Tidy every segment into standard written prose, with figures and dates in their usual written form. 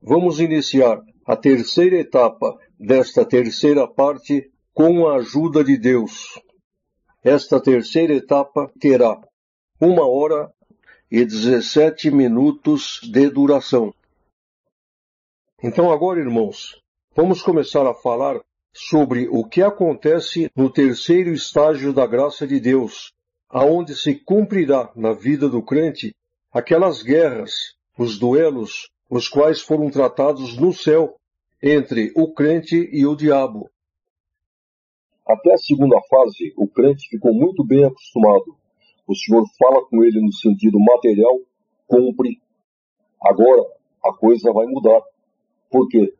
Vamos iniciar a terceira etapa desta terceira parte com a ajuda de Deus. Esta terceira etapa terá 1h17 de duração. Então agora, irmãos, vamos começar a falar sobre o que acontece no terceiro estágio da graça de Deus, aonde se cumprirá na vida do crente aquelas guerras, os duelos, os quais foram tratados no céu entre o crente e o diabo. Até a segunda fase, o crente ficou muito bem acostumado. O Senhor fala com ele no sentido material, cumpre. Agora, a coisa vai mudar. Por quê?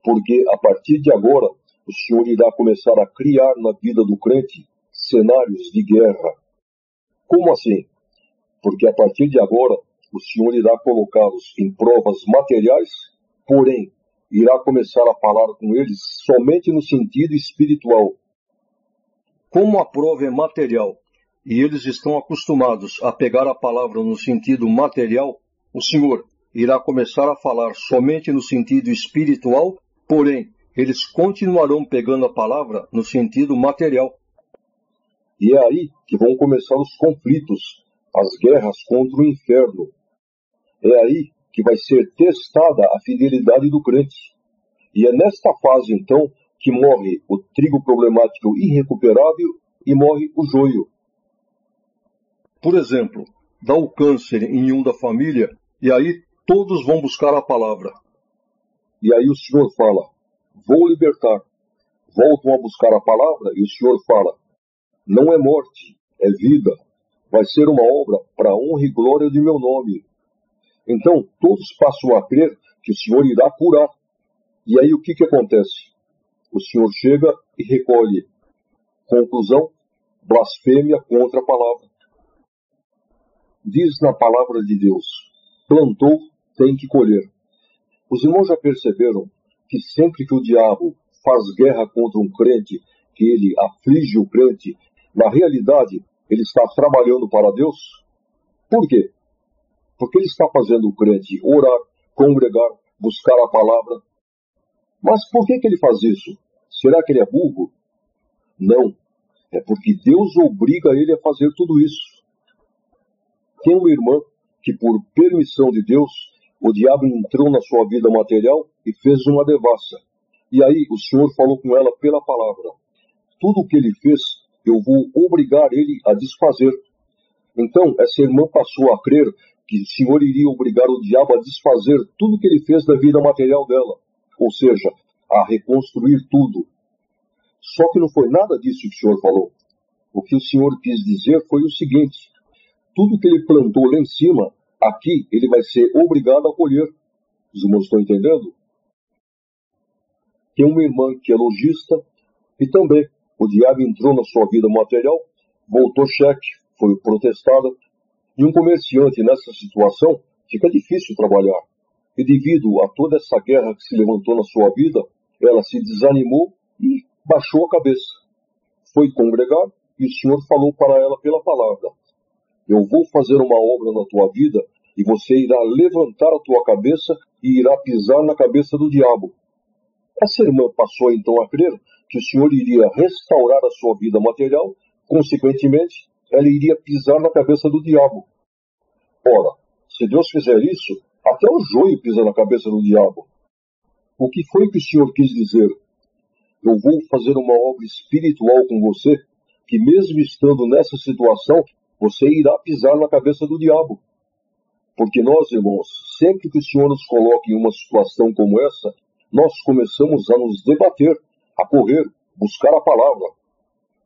Porque a partir de agora, o Senhor irá começar a criar na vida do crente cenários de guerra. Como assim? Porque a partir de agora, o Senhor irá colocá-los em provas materiais, porém, irá começar a falar com eles somente no sentido espiritual. Como a prova é material e eles estão acostumados a pegar a palavra no sentido material, o Senhor irá começar a falar somente no sentido espiritual, porém, eles continuarão pegando a palavra no sentido material. E é aí que vão começar os conflitos, as guerras contra o inferno. É aí que vai ser testada a fidelidade do crente. E é nesta fase, então, que morre o trigo problemático irrecuperável e morre o joio. Por exemplo, dá o câncer em um da família e aí todos vão buscar a palavra. E aí o Senhor fala, vou libertar. Voltam a buscar a palavra e o Senhor fala, não é morte, é vida. Vai ser uma obra para a honra e glória de meu nome. Então, todos passam a crer que o Senhor irá curar. E aí o que acontece? O Senhor chega e recolhe. Conclusão, blasfêmia contra a palavra. Diz na palavra de Deus, plantou, tem que colher. Os irmãos já perceberam que sempre que o diabo faz guerra contra um crente, que ele aflige o crente, na realidade ele está trabalhando para Deus? Por quê? Porque ele está fazendo o crente orar, congregar, buscar a palavra. Mas por que ele faz isso? Será que ele é burro? Não. É porque Deus obriga ele a fazer tudo isso. Tem uma irmã que, por permissão de Deus, o diabo entrou na sua vida material e fez uma devassa. E aí o Senhor falou com ela pela palavra. Tudo o que ele fez, eu vou obrigar ele a desfazer. Então, essa irmã passou a crer que o Senhor iria obrigar o diabo a desfazer tudo que ele fez da vida material dela. Ou seja, a reconstruir tudo. Só que não foi nada disso que o Senhor falou. O que o Senhor quis dizer foi o seguinte, tudo que ele plantou lá em cima, aqui ele vai ser obrigado a colher. Os irmãos estão entendendo? Tem uma irmã que é lojista e também o diabo entrou na sua vida material, voltou cheque, foi protestada. E um comerciante nessa situação fica difícil trabalhar. E devido a toda essa guerra que se levantou na sua vida, ela se desanimou e baixou a cabeça. Foi congregar e o Senhor falou para ela pela palavra. Eu vou fazer uma obra na tua vida e você irá levantar a tua cabeça e irá pisar na cabeça do diabo. Essa irmã passou então a crer que o Senhor iria restaurar a sua vida material, consequentemente, ela iria pisar na cabeça do diabo. Ora, se Deus fizer isso, até o joio pisa na cabeça do diabo. O que foi que o Senhor quis dizer? Eu vou fazer uma obra espiritual com você, que mesmo estando nessa situação, você irá pisar na cabeça do diabo. Porque nós, irmãos, sempre que o Senhor nos coloca em uma situação como essa, nós começamos a nos debater, a correr, buscar a palavra.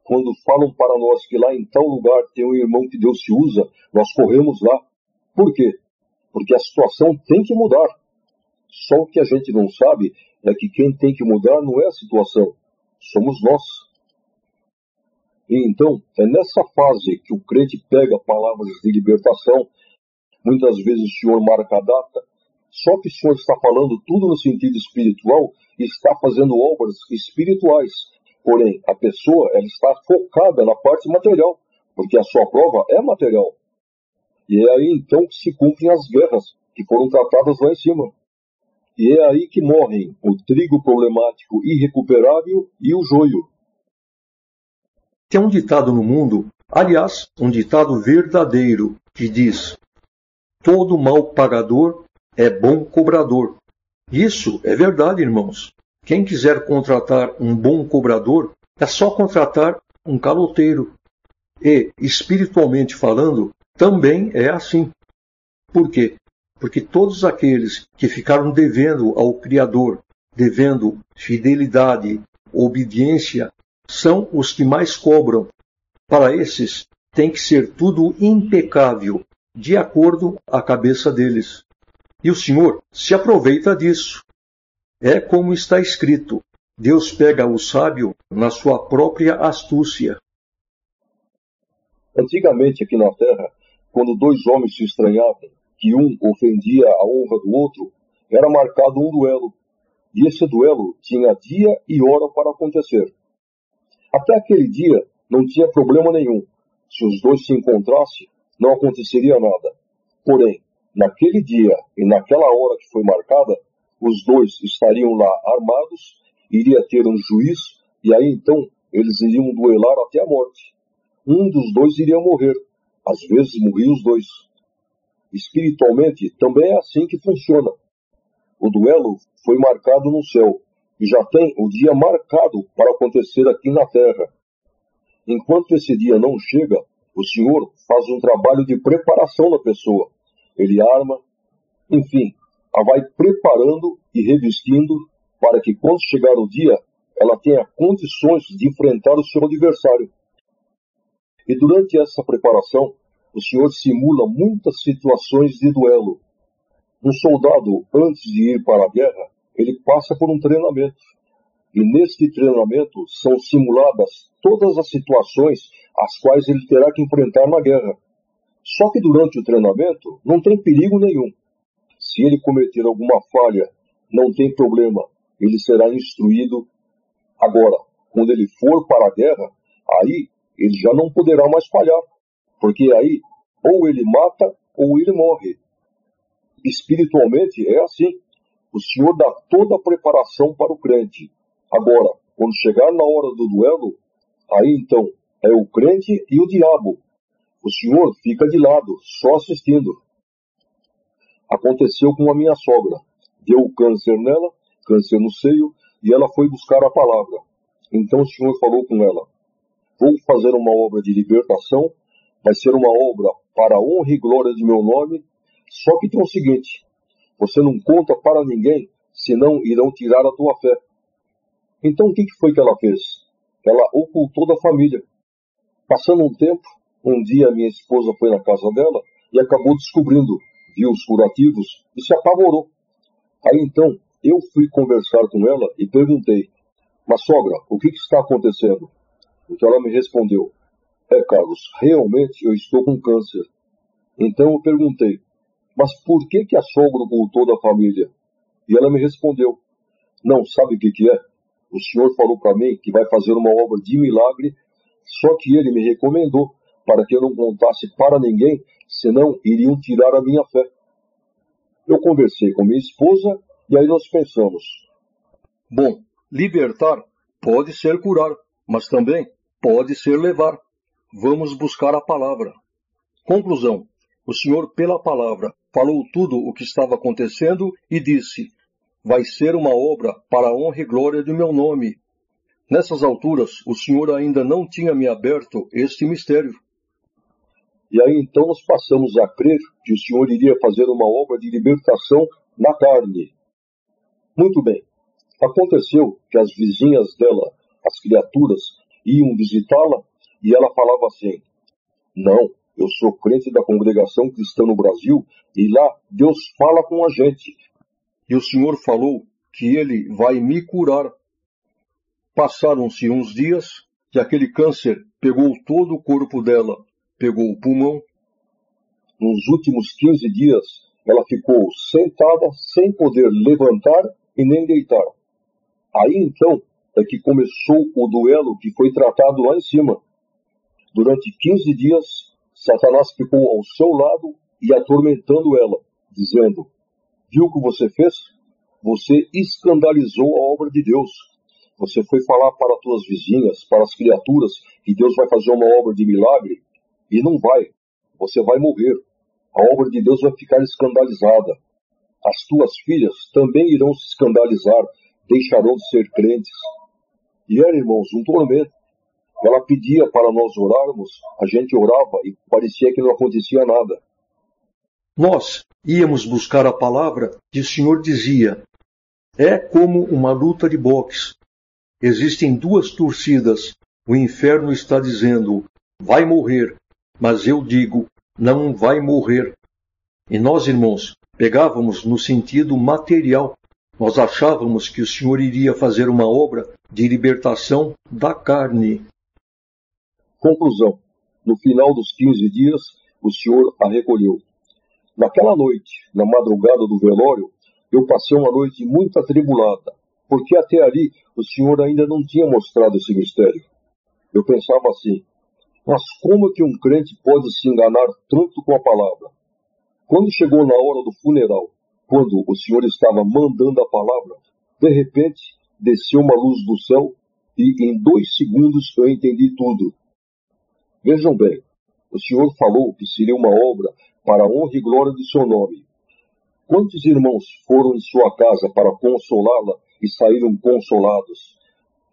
Quando falam para nós que lá em tal lugar tem um irmão que Deus se usa, nós corremos lá. Por quê? Porque a situação tem que mudar. Só o que a gente não sabe é que quem tem que mudar não é a situação, somos nós. E então, é nessa fase que o crente pega palavras de libertação. Muitas vezes o Senhor marca a data, só que o Senhor está falando tudo no sentido espiritual e está fazendo obras espirituais. Porém, a pessoa ela está focada na parte material, porque a sua prova é material. E é aí então que se cumprem as guerras que foram tratadas lá em cima. E é aí que morrem o trigo problemático irrecuperável e o joio. Tem um ditado no mundo, aliás, um ditado verdadeiro, que diz: todo mal pagador é bom cobrador. Isso é verdade, irmãos. Quem quiser contratar um bom cobrador, é só contratar um caloteiro. E, espiritualmente falando, também é assim. Por quê? Porque todos aqueles que ficaram devendo ao Criador, devendo fidelidade, obediência, são os que mais cobram. Para esses, tem que ser tudo impecável, de acordo à cabeça deles. E o Senhor se aproveita disso. É como está escrito: Deus pega o sábio na sua própria astúcia. Antigamente, aqui na Terra, quando dois homens se estranhavam, que um ofendia a honra do outro, era marcado um duelo. E esse duelo tinha dia e hora para acontecer. Até aquele dia não tinha problema nenhum. Se os dois se encontrassem, não aconteceria nada. Porém, naquele dia e naquela hora que foi marcada, os dois estariam lá armados, iria ter um juiz, e aí então eles iriam duelar até a morte. Um dos dois iria morrer. Às vezes morriam os dois. Espiritualmente, também é assim que funciona. O duelo foi marcado no céu, e já tem o dia marcado para acontecer aqui na Terra. Enquanto esse dia não chega, o Senhor faz um trabalho de preparação na pessoa. Ele arma, enfim, a vai preparando e revestindo para que quando chegar o dia, ela tenha condições de enfrentar o seu adversário. E durante essa preparação, o Senhor simula muitas situações de duelo. Um soldado, antes de ir para a guerra, ele passa por um treinamento. E neste treinamento são simuladas todas as situações as quais ele terá que enfrentar na guerra. Só que durante o treinamento não tem perigo nenhum. Se ele cometer alguma falha, não tem problema, ele será instruído. Agora, quando ele for para a guerra, aí ele já não poderá mais falhar, porque aí ou ele mata ou ele morre. Espiritualmente é assim. O Senhor dá toda a preparação para o crente. Agora, quando chegar na hora do duelo, aí então é o crente e o diabo. O Senhor fica de lado, só assistindo. Aconteceu com a minha sogra. Deu câncer nela, câncer no seio, e ela foi buscar a palavra. Então o Senhor falou com ela: vou fazer uma obra de libertação, vai ser uma obra para a honra e glória de meu nome, só que tem o seguinte: você não conta para ninguém, senão irão tirar a tua fé. Então o que foi que ela fez? Ela ocultou da família. Passando um tempo, um dia minha esposa foi na casa dela e acabou descobrindo, viu os curativos e se apavorou. Aí então eu fui conversar com ela e perguntei: mas sogra, o que está acontecendo? Então ela me respondeu: Carlos, realmente eu estou com câncer. Então eu perguntei: mas por que a sogra ocultou da família? E ela me respondeu: não, sabe o que é? O Senhor falou para mim que vai fazer uma obra de milagre, só que ele me recomendou para que eu não contasse para ninguém, senão iriam tirar a minha fé. Eu conversei com minha esposa e aí nós pensamos: bom, libertar pode ser curar, mas também pode ser levar. Vamos buscar a palavra. Conclusão: o Senhor, pela palavra, falou tudo o que estava acontecendo e disse: vai ser uma obra para a honra e glória do meu nome. Nessas alturas, o Senhor ainda não tinha me aberto este mistério. E aí então nós passamos a crer que o Senhor iria fazer uma obra de libertação na carne. Muito bem. Aconteceu que as vizinhas dela, as criaturas, iam visitá-la e ela falava assim: não, eu sou crente da Congregação Cristã no Brasil e lá Deus fala com a gente. E o Senhor falou que Ele vai me curar. Passaram-se uns dias e aquele câncer pegou todo o corpo dela, pegou o pulmão. Nos últimos 15 dias, ela ficou sentada, sem poder levantar e nem deitar. Aí então é que começou o duelo que foi tratado lá em cima. Durante 15 dias, Satanás ficou ao seu lado e atormentando ela, dizendo: viu o que você fez? você escandalizou a obra de Deus. Você foi falar para as tuas vizinhas, para as criaturas, que Deus vai fazer uma obra de milagre, e não vai. Você vai morrer. A obra de Deus vai ficar escandalizada. As tuas filhas também irão se escandalizar, deixarão de ser crentes. E era, irmãos, um tormento. Ela pedia para nós orarmos, a gente orava e parecia que não acontecia nada. Nós íamos buscar a palavra e o Senhor dizia: é como uma luta de boxe. Existem duas torcidas. O inferno está dizendo: vai morrer. Mas eu digo: não vai morrer. E nós, irmãos, pegávamos no sentido material. Nós achávamos que o Senhor iria fazer uma obra de libertação da carne. Conclusão. No final dos 15 dias, o Senhor a recolheu. Naquela noite, na madrugada do velório, eu passei uma noite muito atribulada, porque até ali o Senhor ainda não tinha mostrado esse mistério. Eu pensava assim: mas como que um crente pode se enganar tanto com a palavra? Quando chegou na hora do funeral, quando o Senhor estava mandando a palavra, de repente desceu uma luz do céu e em 2 segundos eu entendi tudo. Vejam bem, o Senhor falou que seria uma obra para a honra e glória do seu nome. Quantos irmãos foram em sua casa para consolá-la e saíram consolados?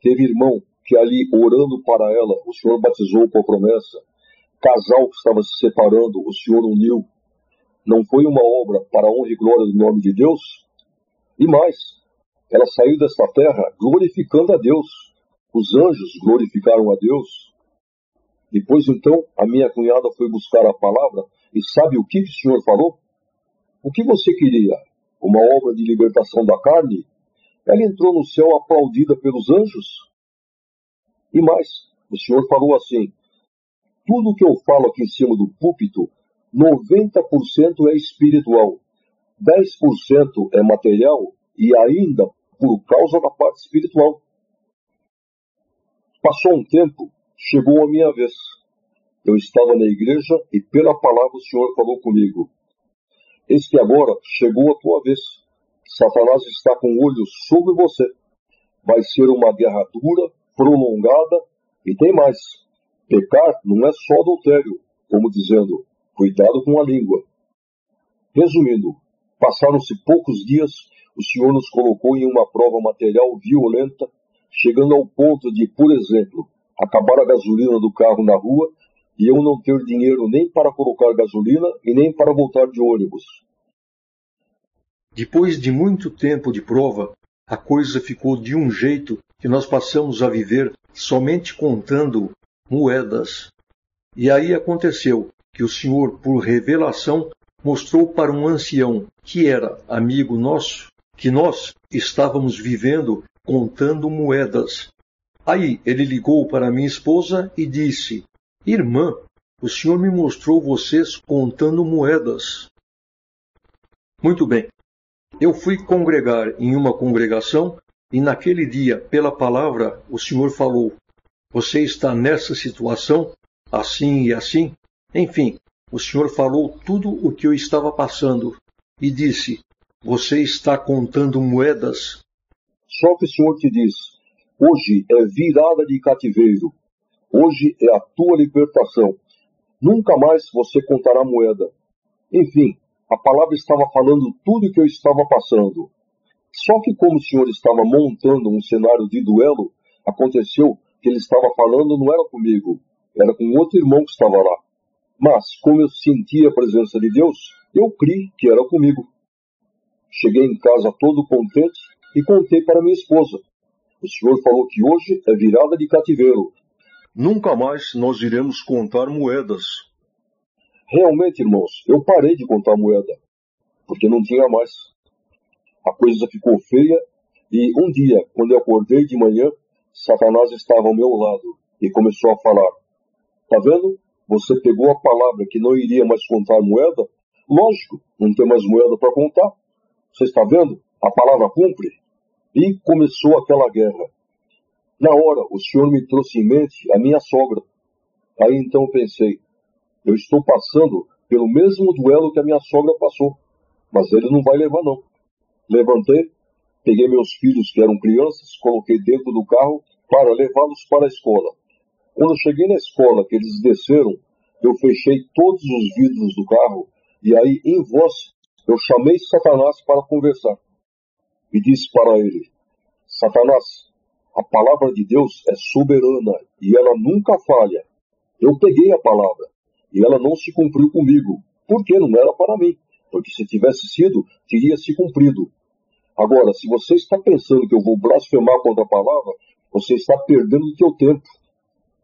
Teve irmão que ali, orando para ela, o Senhor batizou com a promessa. Casal que estava se separando, o Senhor uniu. Não foi uma obra para a honra e glória do nome de Deus? E mais, ela saiu desta terra glorificando a Deus. Os anjos glorificaram a Deus. Depois, então, a minha cunhada foi buscar a palavra e sabe o que o Senhor falou? O que você queria? Uma obra de libertação da carne? Ela entrou no céu aplaudida pelos anjos. E mais, o Senhor falou assim: tudo que eu falo aqui em cima do púlpito, 90% é espiritual, 10% é material e ainda por causa da parte espiritual. Passou um tempo, chegou a minha vez. Eu estava na igreja e pela palavra o Senhor falou comigo: eis que agora chegou a tua vez. Satanás está com o olho sobre você. Vai ser uma guerra dura, prolongada, e tem mais. Pecar não é só adultério, como dizendo, cuidado com a língua. Resumindo, passaram-se poucos dias, o Senhor nos colocou em uma prova material violenta, chegando ao ponto de, por exemplo, acabar a gasolina do carro na rua e eu não ter dinheiro nem para colocar gasolina e nem para voltar de ônibus. Depois de muito tempo de prova, a coisa ficou de um jeito que nós passamos a viver somente contando moedas. E aí aconteceu que o Senhor, por revelação, mostrou para um ancião, que era amigo nosso, que nós estávamos vivendo contando moedas. Aí ele ligou para minha esposa e disse: irmã, o Senhor me mostrou vocês contando moedas. Muito bem. Eu fui congregar em uma congregação e naquele dia, pela palavra, o Senhor falou: você está nessa situação, assim e assim? Enfim, o Senhor falou tudo o que eu estava passando e disse: você está contando moedas? Só que o Senhor te diz: hoje é virada de cativeiro. Hoje é a tua libertação. Nunca mais você contará moeda. Enfim, a palavra estava falando tudo o que eu estava passando. Só que como o Senhor estava montando um cenário de duelo, aconteceu que ele estava falando não era comigo, era com outro irmão que estava lá. Mas, como eu sentia a presença de Deus, eu criei que era comigo. Cheguei em casa todo contente e contei para minha esposa. O Senhor falou que hoje é virada de cativeiro. Nunca mais nós iremos contar moedas. Realmente, irmãos, eu parei de contar moeda, porque não tinha mais. A coisa ficou feia e um dia, quando eu acordei de manhã, Satanás estava ao meu lado e começou a falar: tá vendo? Você pegou a palavra que não iria mais contar moeda? Lógico, não tem mais moeda para contar. Você está vendo? A palavra cumpre. E começou aquela guerra. Na hora, o Senhor me trouxe em mente a minha sogra. Aí então pensei: eu estou passando pelo mesmo duelo que a minha sogra passou, mas ele não vai levar não. Levantei, Peguei meus filhos, que eram crianças, coloquei dentro do carro para levá-los para a escola. Quando eu cheguei na escola, que eles desceram, eu fechei todos os vidros do carro e aí, em voz, eu chamei Satanás para conversar. E disse para ele: Satanás, a palavra de Deus é soberana e ela nunca falha. Eu peguei a palavra e ela não se cumpriu comigo, porque não era para mim, porque se tivesse sido, teria se cumprido. Agora, se você está pensando que eu vou blasfemar contra a palavra, você está perdendo o seu tempo.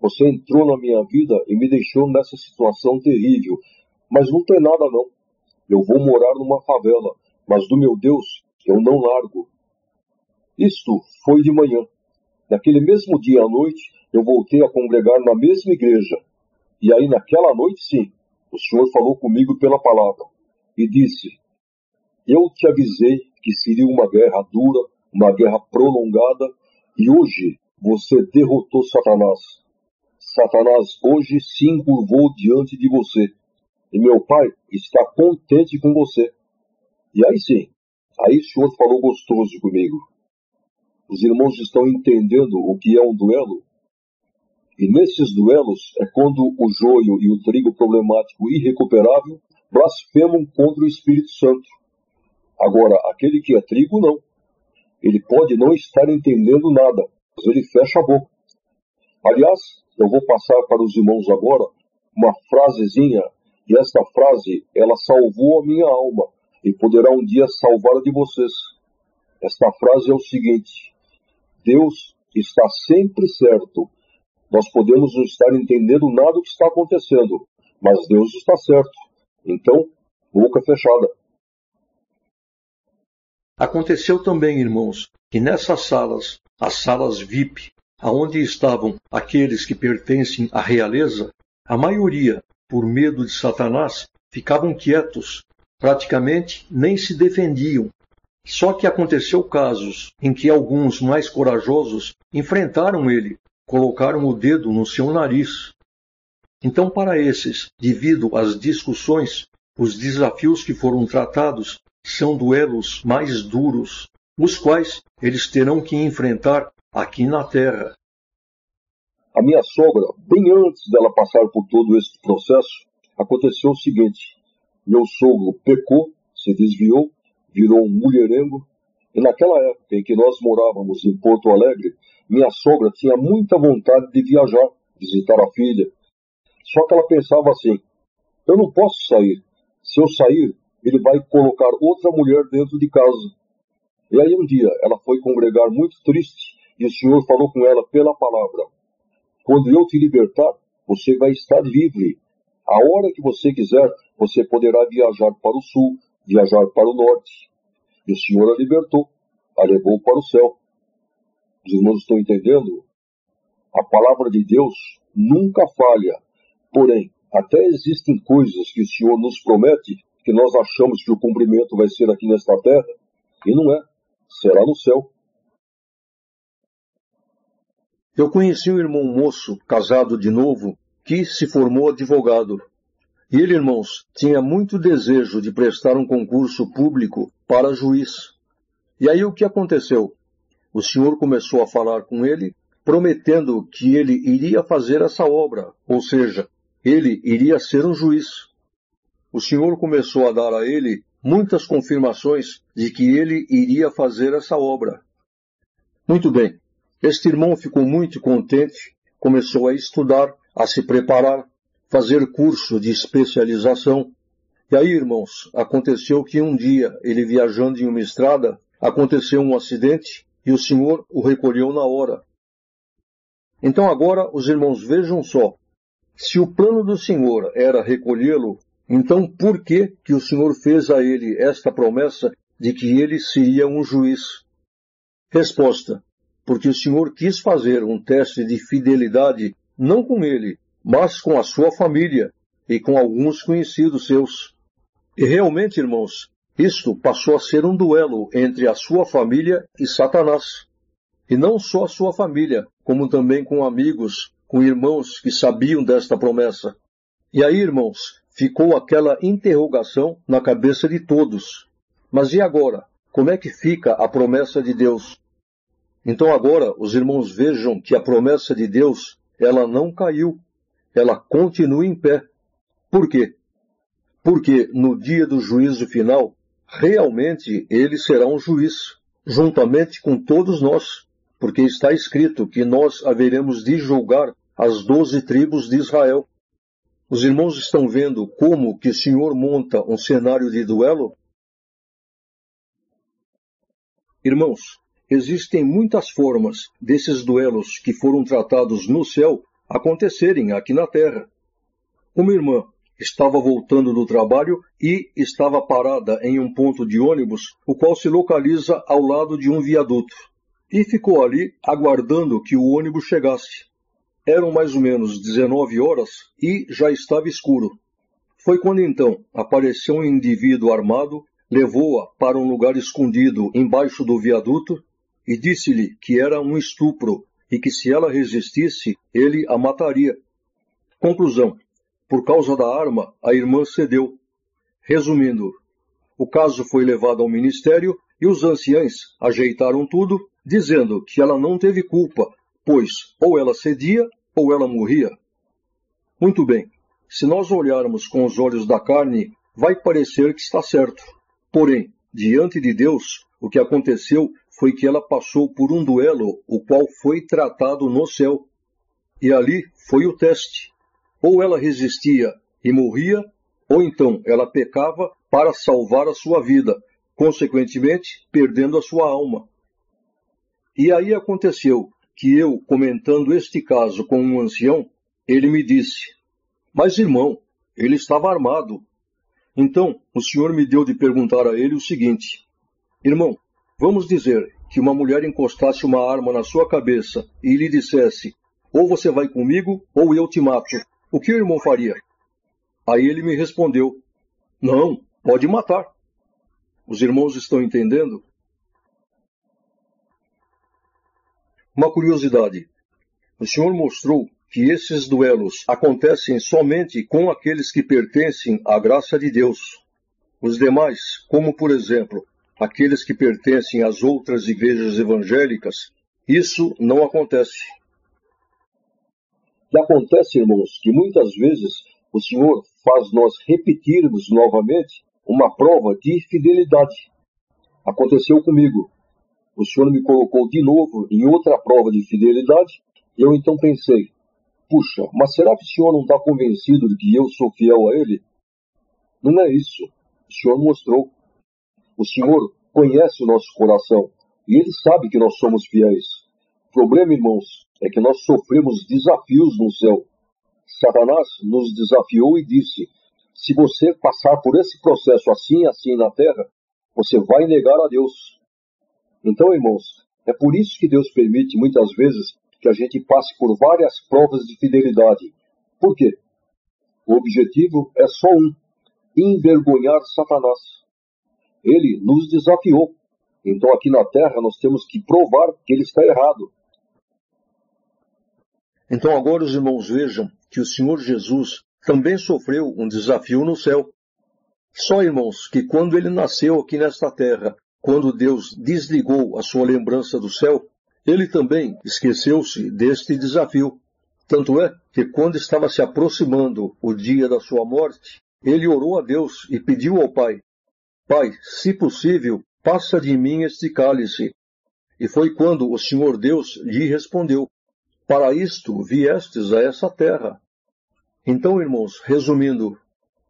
Você entrou na minha vida e me deixou nessa situação terrível. Mas não tem nada não. Eu vou morar numa favela, mas do meu Deus eu não largo. Isto foi de manhã. Naquele mesmo dia à noite, eu voltei a congregar na mesma igreja. E aí naquela noite, sim, o Senhor falou comigo pela palavra. E disse: eu te avisei que seria uma guerra dura, uma guerra prolongada, e hoje você derrotou Satanás. Satanás hoje se encurvou diante de você. E meu Pai está contente com você. E aí sim, aí o Senhor falou gostoso comigo. Os irmãos estão entendendo o que é um duelo? E nesses duelos é quando o joio e o trigo problemático irrecuperável blasfemam contra o Espírito Santo. Agora, aquele que é trigo, não. Ele pode não estar entendendo nada, mas ele fecha a boca. Aliás, eu vou passar para os irmãos agora uma frasezinha, e esta frase, ela salvou a minha alma, e poderá um dia salvar a de vocês. Esta frase é o seguinte: Deus está sempre certo. Nós podemos não estar entendendo nada do que está acontecendo, mas Deus está certo. Então, boca fechada. Aconteceu também, irmãos, que nessas salas, as salas VIP, aonde estavam aqueles que pertencem à realeza, a maioria, por medo de Satanás, ficavam quietos, praticamente nem se defendiam. Só que aconteceu casos em que alguns mais corajosos enfrentaram ele, colocaram o dedo no seu nariz. Então, para esses, devido às discussões, os desafios que foram tratados são duelos mais duros, os quais eles terão que enfrentar aqui na Terra. A minha sogra, bem antes dela passar por todo esse processo, aconteceu o seguinte: meu sogro pecou, se desviou, virou um mulherengo, e naquela época em que nós morávamos em Porto Alegre, minha sogra tinha muita vontade de viajar, visitar a filha. Só que ela pensava assim: eu não posso sair. Se eu sair, ele vai colocar outra mulher dentro de casa. E aí um dia ela foi congregar muito triste, e o Senhor falou com ela pela palavra: quando eu te libertar, você vai estar livre. A hora que você quiser, você poderá viajar para o sul, viajar para o norte. E o Senhor a libertou, a levou para o céu. Os irmãos estão entendendo? A palavra de Deus nunca falha. Porém, até existem coisas que o Senhor nos promete que nós achamos que o cumprimento vai ser aqui nesta terra, e não é. Será no céu. Eu conheci um irmão moço, casado de novo, que se formou advogado. E ele, irmãos, tinha muito desejo de prestar um concurso público para juiz. E aí o que aconteceu? O Senhor começou a falar com ele, prometendo que ele iria fazer essa obra, ou seja, ele iria ser um juiz. O Senhor começou a dar a ele muitas confirmações de que ele iria fazer essa obra. Muito bem, este irmão ficou muito contente, começou a estudar, a se preparar, fazer curso de especialização. E aí, irmãos, aconteceu que um dia, ele viajando em uma estrada, aconteceu um acidente e o Senhor o recolheu na hora. Então agora, os irmãos, vejam só, se o plano do Senhor era recolhê-lo, então por que o Senhor fez a ele esta promessa de que ele seria um juiz? Resposta: porque o Senhor quis fazer um teste de fidelidade, não com ele, mas com a sua família e com alguns conhecidos seus. E realmente, irmãos, isto passou a ser um duelo entre a sua família e Satanás. E não só a sua família, como também com amigos, com irmãos que sabiam desta promessa. E aí, irmãos, ficou aquela interrogação na cabeça de todos. Mas e agora? como é que fica a promessa de Deus? Então agora os irmãos vejam que a promessa de Deus, ela não caiu, ela continua em pé. Por quê? Porque no dia do juízo final, realmente ele será um juiz, juntamente com todos nós, porque está escrito que nós haveremos de julgar as 12 tribos de Israel. Os irmãos estão vendo como que o Senhor monta um cenário de duelo? Irmãos, existem muitas formas desses duelos que foram tratados no céu acontecerem aqui na terra. Uma irmã estava voltando do trabalho e estava parada em um ponto de ônibus, o qual se localiza ao lado de um viaduto, e ficou ali aguardando que o ônibus chegasse. Eram mais ou menos 19 horas e já estava escuro. Foi quando então apareceu um indivíduo armado, levou-a para um lugar escondido embaixo do viaduto e disse-lhe que era um estupro e que se ela resistisse, ele a mataria. Conclusão: por causa da arma, a irmã cedeu. Resumindo, o caso foi levado ao ministério e os anciães ajeitaram tudo, dizendo que ela não teve culpa, pois ou ela cedia ou ela morria. Muito bem, se nós olharmos com os olhos da carne, vai parecer que está certo. Porém, diante de Deus, o que aconteceu foi que ela passou por um duelo, o qual foi tratado no céu. E ali foi o teste. Ou ela resistia e morria, ou então ela pecava para salvar a sua vida, consequentemente perdendo a sua alma. E aí aconteceu que eu, comentando este caso com um ancião, ele me disse: mas irmão, ele estava armado. Então o Senhor me deu de perguntar a ele o seguinte: irmão, vamos dizer que uma mulher encostasse uma arma na sua cabeça e lhe dissesse: ou você vai comigo ou eu te mato. O que o irmão faria? Aí ele me respondeu: não, pode matar. Os irmãos estão entendendo? Uma curiosidade. O Senhor mostrou que esses duelos acontecem somente com aqueles que pertencem à graça de Deus. Os demais, como por exemplo, aqueles que pertencem às outras igrejas evangélicas, isso não acontece. E acontece, irmãos, que muitas vezes o Senhor faz nós repetirmos novamente uma prova de fidelidade. Aconteceu comigo. O Senhor me colocou de novo em outra prova de fidelidade e eu então pensei: puxa, mas será que o Senhor não está convencido de que eu sou fiel a Ele? Não é isso. O Senhor mostrou. O Senhor conhece o nosso coração e Ele sabe que nós somos fiéis. O problema, irmãos, é que nós sofremos desafios no céu. Satanás nos desafiou e disse: se você passar por esse processo assim na terra, você vai negar a Deus. Então, irmãos, é por isso que Deus permite muitas vezes que a gente passe por várias provas de fidelidade. Por quê? O objetivo é só um: envergonhar Satanás. Ele nos desafiou. Então aqui na terra nós temos que provar que ele está errado. Então agora os irmãos vejam que o Senhor Jesus também sofreu um desafio no céu. Só, irmãos, que quando ele nasceu aqui nesta terra, quando Deus desligou a sua lembrança do céu, ele também esqueceu-se deste desafio. Tanto é que quando estava se aproximando o dia da sua morte, ele orou a Deus e pediu ao Pai: Pai, se possível, passa de mim este cálice. E foi quando o Senhor Deus lhe respondeu: para isto viestes a essa terra. Então, irmãos, resumindo,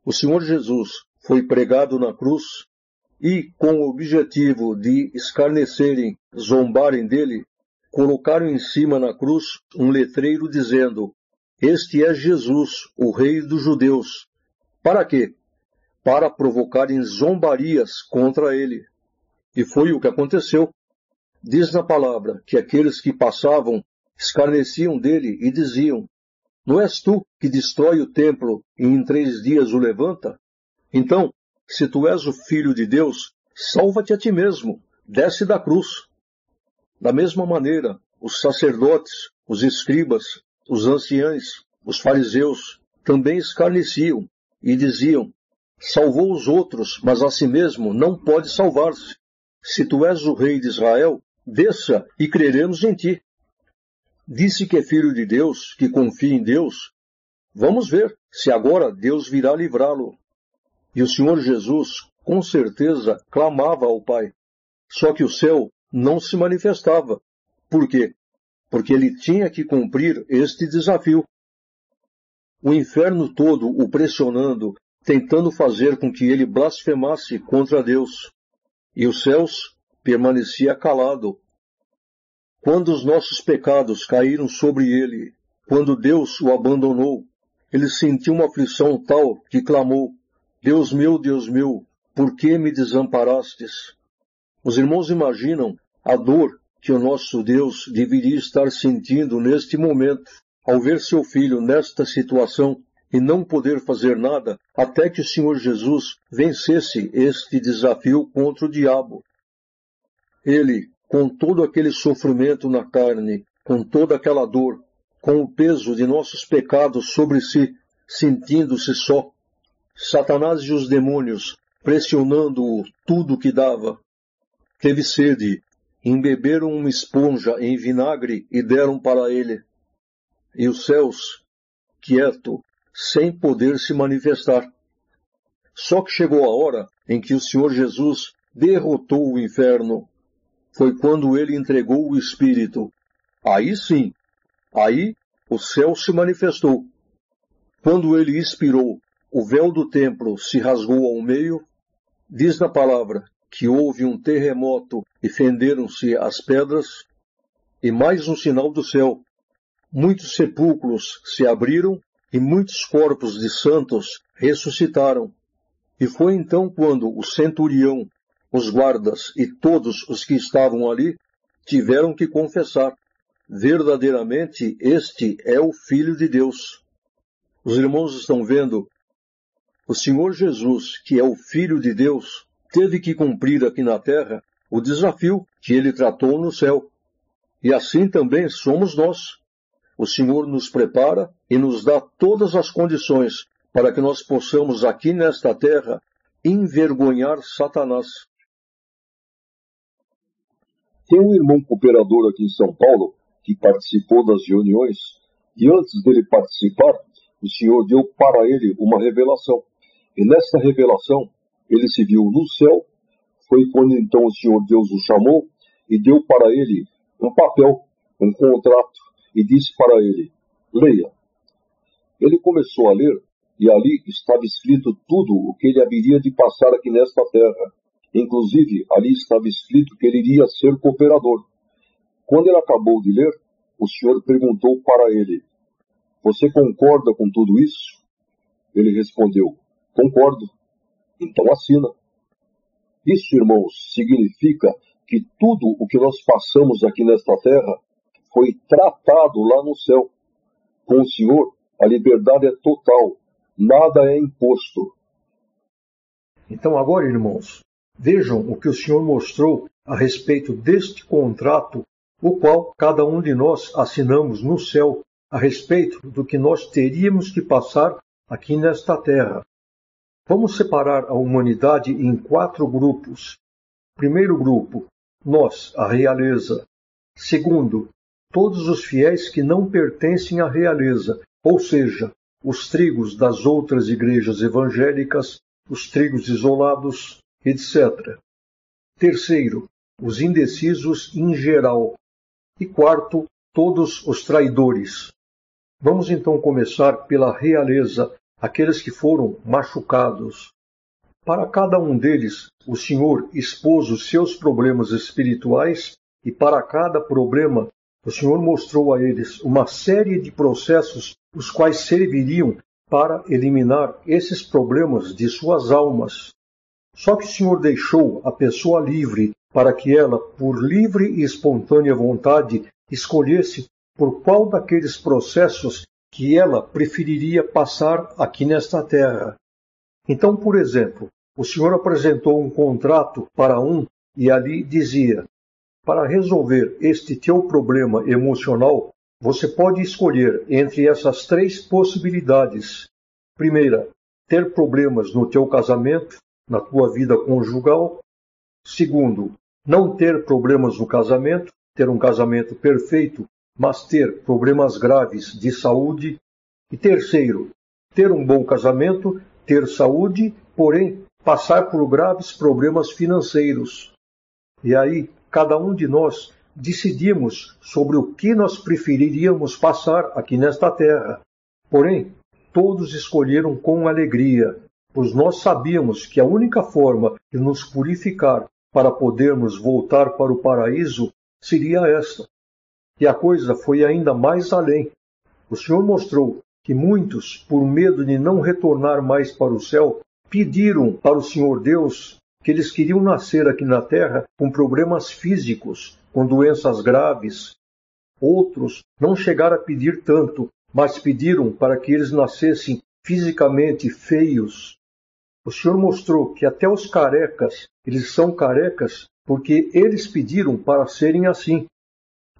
o Senhor Jesus foi pregado na cruz e, com o objetivo de escarnecerem, zombarem dele, colocaram em cima na cruz um letreiro dizendo: este é Jesus, o Rei dos Judeus. Para quê? Para provocarem zombarias contra ele. E foi o que aconteceu. Diz na palavra que aqueles que passavam escarneciam dele e diziam: não és tu que destrói o templo e em 3 dias o levanta? Então, se tu és o Filho de Deus, salva-te a ti mesmo, desce da cruz. Da mesma maneira, os sacerdotes, os escribas, os anciães, os fariseus também escarneciam e diziam: salvou os outros, mas a si mesmo não pode salvar-se. se tu és o rei de Israel, desça e creremos em ti. Disse que é filho de Deus, que confia em Deus. Vamos ver se agora Deus virá livrá-lo. E o Senhor Jesus, com certeza, clamava ao Pai. Só que o céu não se manifestava. Por quê? Porque ele tinha que cumprir este desafio. O inferno todo o pressionando, tentando fazer com que ele blasfemasse contra Deus. E os céus permanecia calado. Quando os nossos pecados caíram sobre ele, quando Deus o abandonou, ele sentiu uma aflição tal que clamou: Deus meu, por que me desamparastes? Os irmãos imaginam a dor que o nosso Deus deveria estar sentindo neste momento, ao ver seu filho nesta situação e não poder fazer nada até que o Senhor Jesus vencesse este desafio contra o diabo. Ele, com todo aquele sofrimento na carne, com toda aquela dor, com o peso de nossos pecados sobre si, sentindo-se só, Satanás e os demônios pressionando-o tudo que dava. Teve sede, embeberam uma esponja em vinagre e deram para ele. E os céus, quieto, sem poder se manifestar. Só que chegou a hora em que o Senhor Jesus derrotou o inferno. Foi quando ele entregou o Espírito. Aí sim, aí o céu se manifestou. Quando ele expirou, o véu do templo se rasgou ao meio. Diz na palavra que houve um terremoto e fenderam-se as pedras, e mais um sinal do céu. Muitos sepulcros se abriram e muitos corpos de santos ressuscitaram. E foi então quando o centurião, os guardas e todos os que estavam ali tiveram que confessar: verdadeiramente este é o Filho de Deus. Os irmãos estão vendo? O Senhor Jesus, que é o Filho de Deus, teve que cumprir aqui na terra o desafio que ele tratou no céu. E assim também somos nós. O Senhor nos prepara e nos dá todas as condições para que nós possamos aqui nesta terra envergonhar Satanás. Tem um irmão cooperador aqui em São Paulo que participou das reuniões e antes dele participar, o Senhor deu para ele uma revelação. E nesta revelação, ele se viu no céu. Foi quando então o Senhor Deus o chamou e deu para ele um papel, um contrato, e disse para ele: leia. Ele começou a ler e ali estava escrito tudo o que ele haveria de passar aqui nesta terra. Inclusive, ali estava escrito que ele iria ser cooperador. Quando ele acabou de ler, o Senhor perguntou para ele: você concorda com tudo isso? Ele respondeu: concordo. Então assina. Isso, irmãos, significa que tudo o que nós passamos aqui nesta terra foi tratado lá no céu. Com o Senhor, a liberdade é total. Nada é imposto. Então agora, irmãos, vejam o que o Senhor mostrou a respeito deste contrato, o qual cada um de nós assinamos no céu, a respeito do que nós teríamos que passar aqui nesta terra. Vamos separar a humanidade em 4 grupos. Primeiro grupo, nós, a realeza. Segundo, todos os fiéis que não pertencem à realeza, ou seja, os trigos das outras igrejas evangélicas, os trigos isolados, etc. Terceiro, os indecisos em geral. E quarto, todos os traidores. Vamos então começar pela realeza, aqueles que foram machucados. Para cada um deles, o Senhor expôs os seus problemas espirituais e para cada problema, o Senhor mostrou a eles uma série de processos os quais serviriam para eliminar esses problemas de suas almas. Só que o Senhor deixou a pessoa livre para que ela, por livre e espontânea vontade, escolhesse por qual daqueles processos que ela preferiria passar aqui nesta terra. Então, por exemplo, o Senhor apresentou um contrato para um e ali dizia: para resolver este teu problema emocional, você pode escolher entre essas 3 possibilidades. Primeira, ter problemas no teu casamento, na tua vida conjugal. Segundo, não ter problemas no casamento, ter um casamento perfeito, mas ter problemas graves de saúde. E terceiro, ter um bom casamento, ter saúde, porém passar por graves problemas financeiros. E aí, cada um de nós decidimos sobre o que nós preferiríamos passar aqui nesta terra. Porém, todos escolheram com alegria, pois nós sabíamos que a única forma de nos purificar para podermos voltar para o paraíso seria esta. E a coisa foi ainda mais além. O Senhor mostrou que muitos, por medo de não retornar mais para o céu, pediram para o Senhor Deus que eles queriam nascer aqui na terra com problemas físicos, com doenças graves. Outros não chegaram a pedir tanto, mas pediram para que eles nascessem fisicamente feios. O Senhor mostrou que até os carecas, eles são carecas porque eles pediram para serem assim.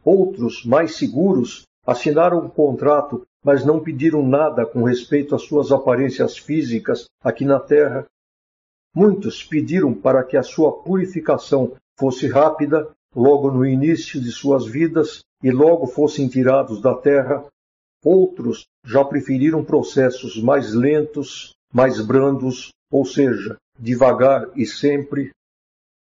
Outros, mais seguros, assinaram um contrato, mas não pediram nada com respeito às suas aparências físicas aqui na terra. Muitos pediram para que a sua purificação fosse rápida, logo no início de suas vidas, e logo fossem tirados da terra. Outros já preferiram processos mais lentos, mais brandos, ou seja, devagar e sempre.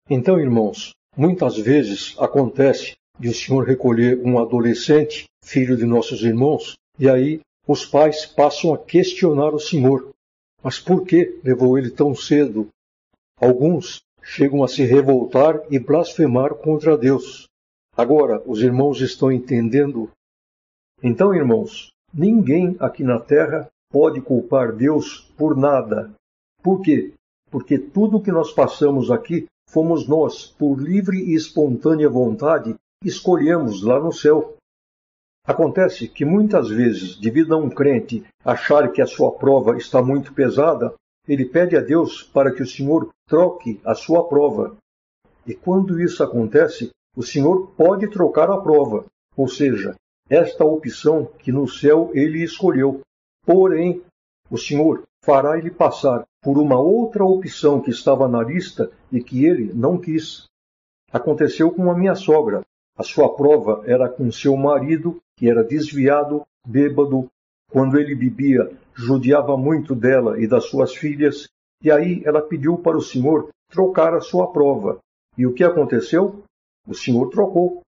Então, irmãos, muitas vezes acontece de o Senhor recolher um adolescente, filho de nossos irmãos, e aí os pais passam a questionar o Senhor. Mas por que levou ele tão cedo? Alguns chegam a se revoltar e blasfemar contra Deus. Agora, os irmãos estão entendendo? Então, irmãos, ninguém aqui na terra pode culpar Deus por nada. Por quê? Porque tudo o que nós passamos aqui fomos nós, por livre e espontânea vontade, escolhemos lá no céu. Acontece que muitas vezes, devido a um crente achar que a sua prova está muito pesada, ele pede a Deus para que o Senhor troque a sua prova. E quando isso acontece, o Senhor pode trocar a prova, ou seja, esta opção que no céu ele escolheu. Porém, o Senhor fará ele passar por uma outra opção que estava na lista e que ele não quis. Aconteceu com a minha sogra. A sua prova era com seu marido, que era desviado, bêbado. Quando ele bebia, judiava muito dela e das suas filhas. E aí ela pediu para o Senhor trocar a sua prova. E o que aconteceu? O Senhor trocou.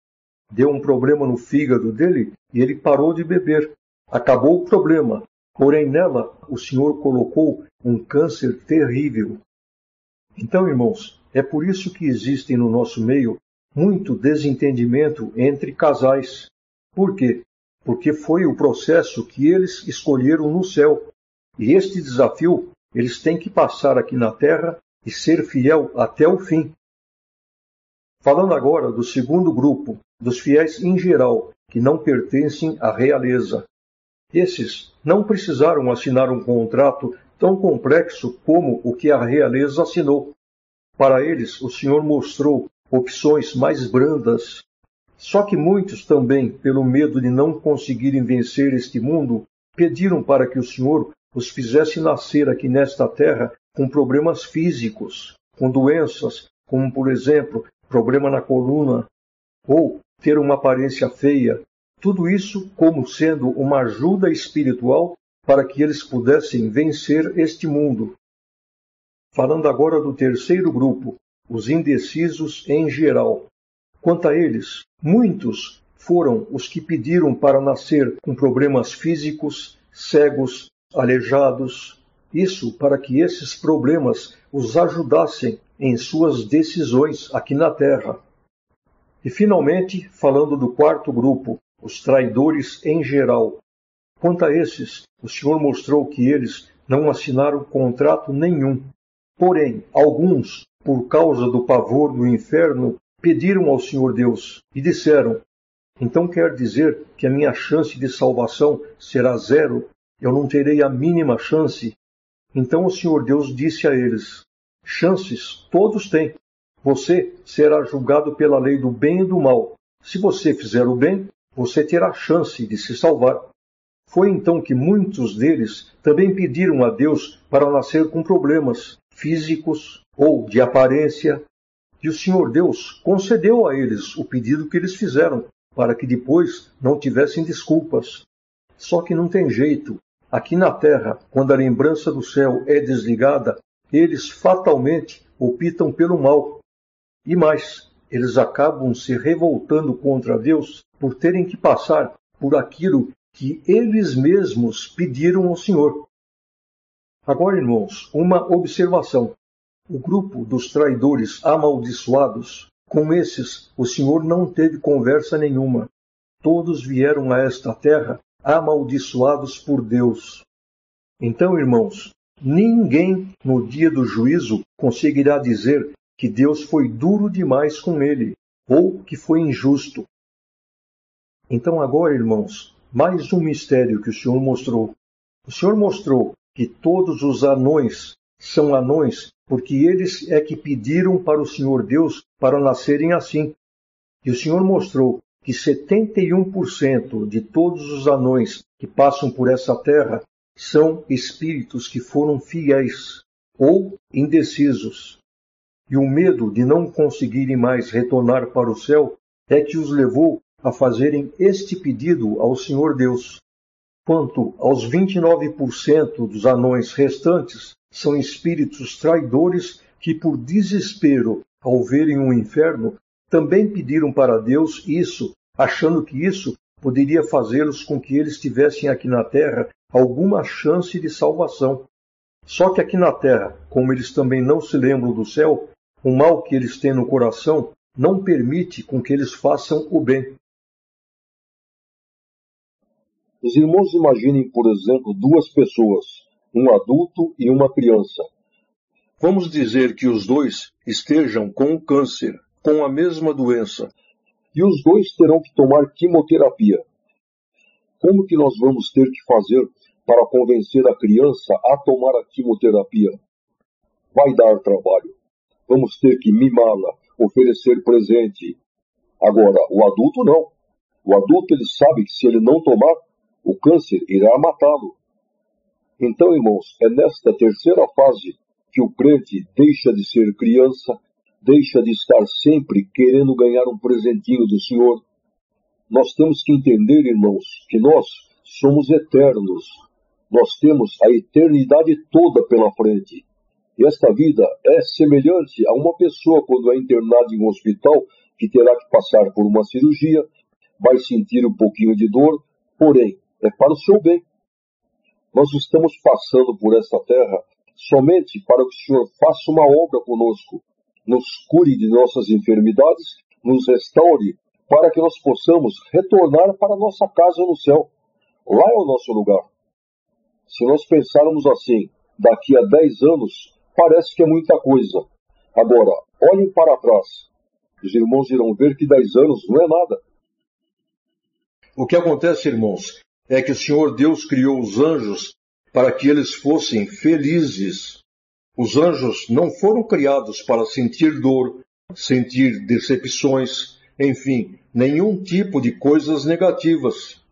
Deu um problema no fígado dele e ele parou de beber. Acabou o problema. Porém, nela, o Senhor colocou um câncer terrível. Então, irmãos, é por isso que existem no nosso meio muito desentendimento entre casais. Por quê? Porque foi o processo que eles escolheram no céu. E este desafio eles têm que passar aqui na terra e ser fiel até o fim. Falando agora do segundo grupo, dos fiéis em geral, que não pertencem à realeza. Esses não precisaram assinar um contrato tão complexo como o que a realeza assinou. Para eles, o Senhor mostrou opções mais brandas. Só que muitos também, pelo medo de não conseguirem vencer este mundo, pediram para que o Senhor os fizesse nascer aqui nesta terra com problemas físicos, com doenças, como, por exemplo, problema na coluna, ou ter uma aparência feia. Tudo isso como sendo uma ajuda espiritual para que eles pudessem vencer este mundo. Falando agora do terceiro grupo, os indecisos em geral. Quanto a eles, muitos foram os que pediram para nascer com problemas físicos, cegos, aleijados. Isso para que esses problemas os ajudassem em suas decisões aqui na Terra. E finalmente, falando do quarto grupo, os traidores em geral. Quanto a esses, o Senhor mostrou que eles não assinaram contrato nenhum. Porém, alguns, por causa do pavor do inferno, pediram ao Senhor Deus e disseram: então quer dizer que a minha chance de salvação será zero? Eu não terei a mínima chance? Então o Senhor Deus disse a eles: chances todos têm. Você será julgado pela lei do bem e do mal. Se você fizer o bem, você terá chance de se salvar. Foi então que muitos deles também pediram a Deus para nascer com problemas físicos ou de aparência. E o Senhor Deus concedeu a eles o pedido que eles fizeram, para que depois não tivessem desculpas. Só que não tem jeito. Aqui na terra, quando a lembrança do céu é desligada, eles fatalmente optam pelo mal. E mais, eles acabam se revoltando contra Deus por terem que passar por aquilo que eles mesmos pediram ao Senhor. Agora, irmãos, uma observação. O grupo dos traidores amaldiçoados, com esses o Senhor não teve conversa nenhuma. Todos vieram a esta terra amaldiçoados por Deus. Então, irmãos, ninguém no dia do juízo conseguirá dizer que Deus foi duro demais com ele, ou que foi injusto. Então agora, irmãos, mais um mistério que o Senhor mostrou. O Senhor mostrou que todos os anões são anões porque eles é que pediram para o Senhor Deus para nascerem assim. E o Senhor mostrou que 71% de todos os anões que passam por essa terra são espíritos que foram fiéis ou indecisos. E o medo de não conseguirem mais retornar para o céu é que os levou a fazerem este pedido ao Senhor Deus. Quanto aos 29% dos anões restantes, são espíritos traidores que, por desespero, ao verem o inferno, também pediram para Deus isso, achando que isso poderia fazê-los com que eles tivessem aqui na terra alguma chance de salvação. Só que aqui na terra, como eles também não se lembram do céu, o mal que eles têm no coração não permite com que eles façam o bem. Os irmãos imaginem, por exemplo, duas pessoas, um adulto e uma criança. Vamos dizer que os dois estejam com o câncer, com a mesma doença. E os dois terão que tomar quimioterapia. Como que nós vamos ter que fazer para convencer a criança a tomar a quimioterapia? Vai dar trabalho. Vamos ter que mimá-la, oferecer presente. Agora, o adulto não. O adulto ele sabe que se ele não tomar, o câncer irá matá-lo. Então, irmãos, é nesta terceira fase que o crente deixa de ser criança, deixa de estar sempre querendo ganhar um presentinho do Senhor. Nós temos que entender, irmãos, que nós somos eternos. Nós temos a eternidade toda pela frente. E esta vida é semelhante a uma pessoa quando é internada em um hospital que terá que passar por uma cirurgia, vai sentir um pouquinho de dor, porém, é para o seu bem. Nós estamos passando por esta terra somente para que o Senhor faça uma obra conosco, nos cure de nossas enfermidades, nos restaure, para que nós possamos retornar para a nossa casa no céu. Lá é o nosso lugar. Se nós pensarmos assim, daqui a 10 anos, parece que é muita coisa. Agora, olhem para trás. Os irmãos irão ver que 10 anos não é nada. O que acontece, irmãos, é que o Senhor Deus criou os anjos para que eles fossem felizes. Os anjos não foram criados para sentir dor, sentir decepções, enfim, nenhum tipo de coisas negativas.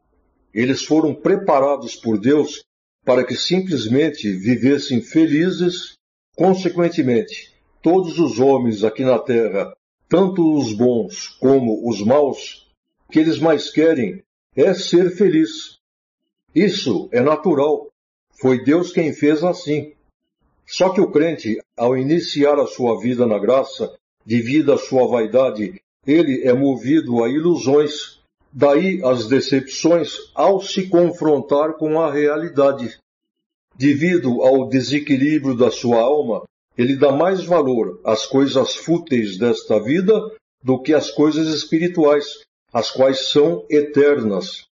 Eles foram preparados por Deus para que simplesmente vivessem felizes. Consequentemente, todos os homens aqui na terra, tanto os bons como os maus, o que eles mais querem é ser feliz. Isso é natural. Foi Deus quem fez assim. Só que o crente, ao iniciar a sua vida na graça, devido à sua vaidade, ele é movido a ilusões. Daí as decepções ao se confrontar com a realidade. Devido ao desequilíbrio da sua alma, ele dá mais valor às coisas fúteis desta vida do que às coisas espirituais, as quais são eternas.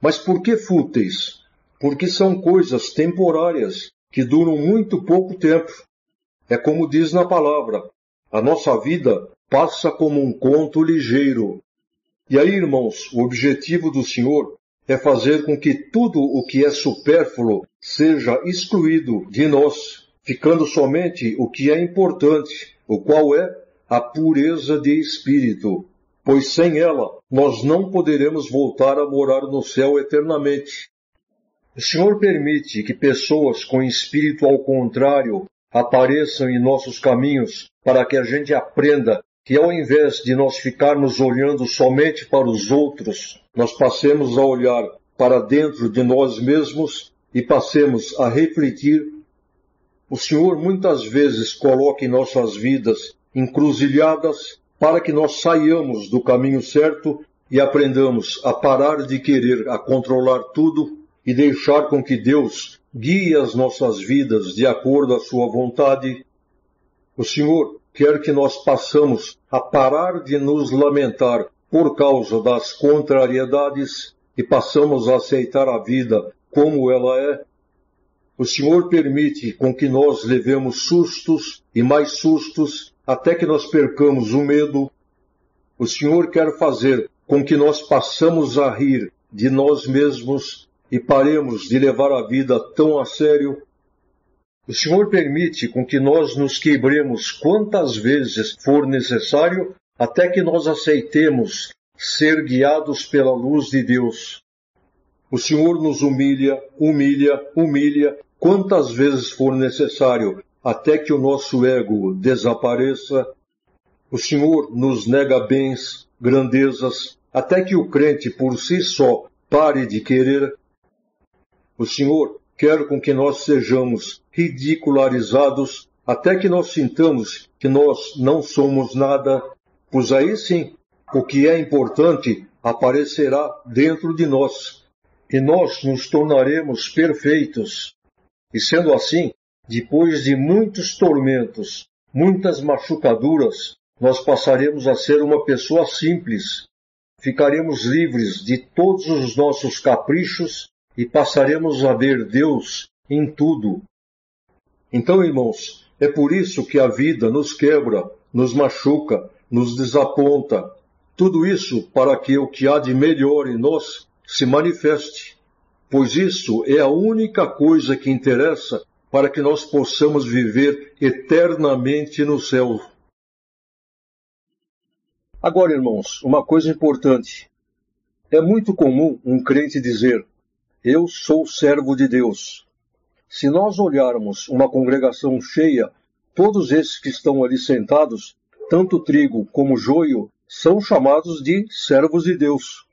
Mas por que fúteis? Porque são coisas temporárias, que duram muito pouco tempo. É como diz na palavra, a nossa vida passa como um conto ligeiro. E aí, irmãos, o objetivo do Senhor é fazer com que tudo o que é supérfluo seja excluído de nós, ficando somente o que é importante, o qual é a pureza de espírito. Pois sem ela, nós não poderemos voltar a morar no céu eternamente. O Senhor permite que pessoas com espírito ao contrário apareçam em nossos caminhos para que a gente aprenda que ao invés de nós ficarmos olhando somente para os outros, nós passemos a olhar para dentro de nós mesmos e passemos a refletir. O Senhor muitas vezes coloca em nossas vidas encruzilhadas para que nós saiamos do caminho certo e aprendamos a parar de querer a controlar tudo e deixar com que Deus guie as nossas vidas de acordo à sua vontade. O Senhor quer que nós passamos a parar de nos lamentar por causa das contrariedades e passamos a aceitar a vida como ela é. O Senhor permite com que nós levemos sustos e mais sustos até que nós percamos o medo. O Senhor quer fazer com que nós passamos a rir de nós mesmos e paremos de levar a vida tão a sério. O Senhor permite com que nós nos quebremos quantas vezes for necessário até que nós aceitemos ser guiados pela luz de Deus. O Senhor nos humilha, humilha, quantas vezes for necessário até que o nosso ego desapareça. O Senhor nos nega bens, grandezas, até que o crente por si só pare de querer. O Senhor quer com que nós sejamos ridicularizados até que nós sintamos que nós não somos nada, pois aí sim, o que é importante aparecerá dentro de nós, e nós nos tornaremos perfeitos. E sendo assim, depois de muitos tormentos, muitas machucaduras, nós passaremos a ser uma pessoa simples, ficaremos livres de todos os nossos caprichos e passaremos a ver Deus em tudo. Então, irmãos, é por isso que a vida nos quebra, nos machuca, nos desaponta. Tudo isso para que o que há de melhor em nós se manifeste, pois isso é a única coisa que interessa para que nós possamos viver eternamente no céu. Agora, irmãos, uma coisa importante. É muito comum um crente dizer: eu sou servo de Deus. Se nós olharmos uma congregação cheia, todos esses que estão ali sentados, tanto trigo como joio, são chamados de servos de Deus.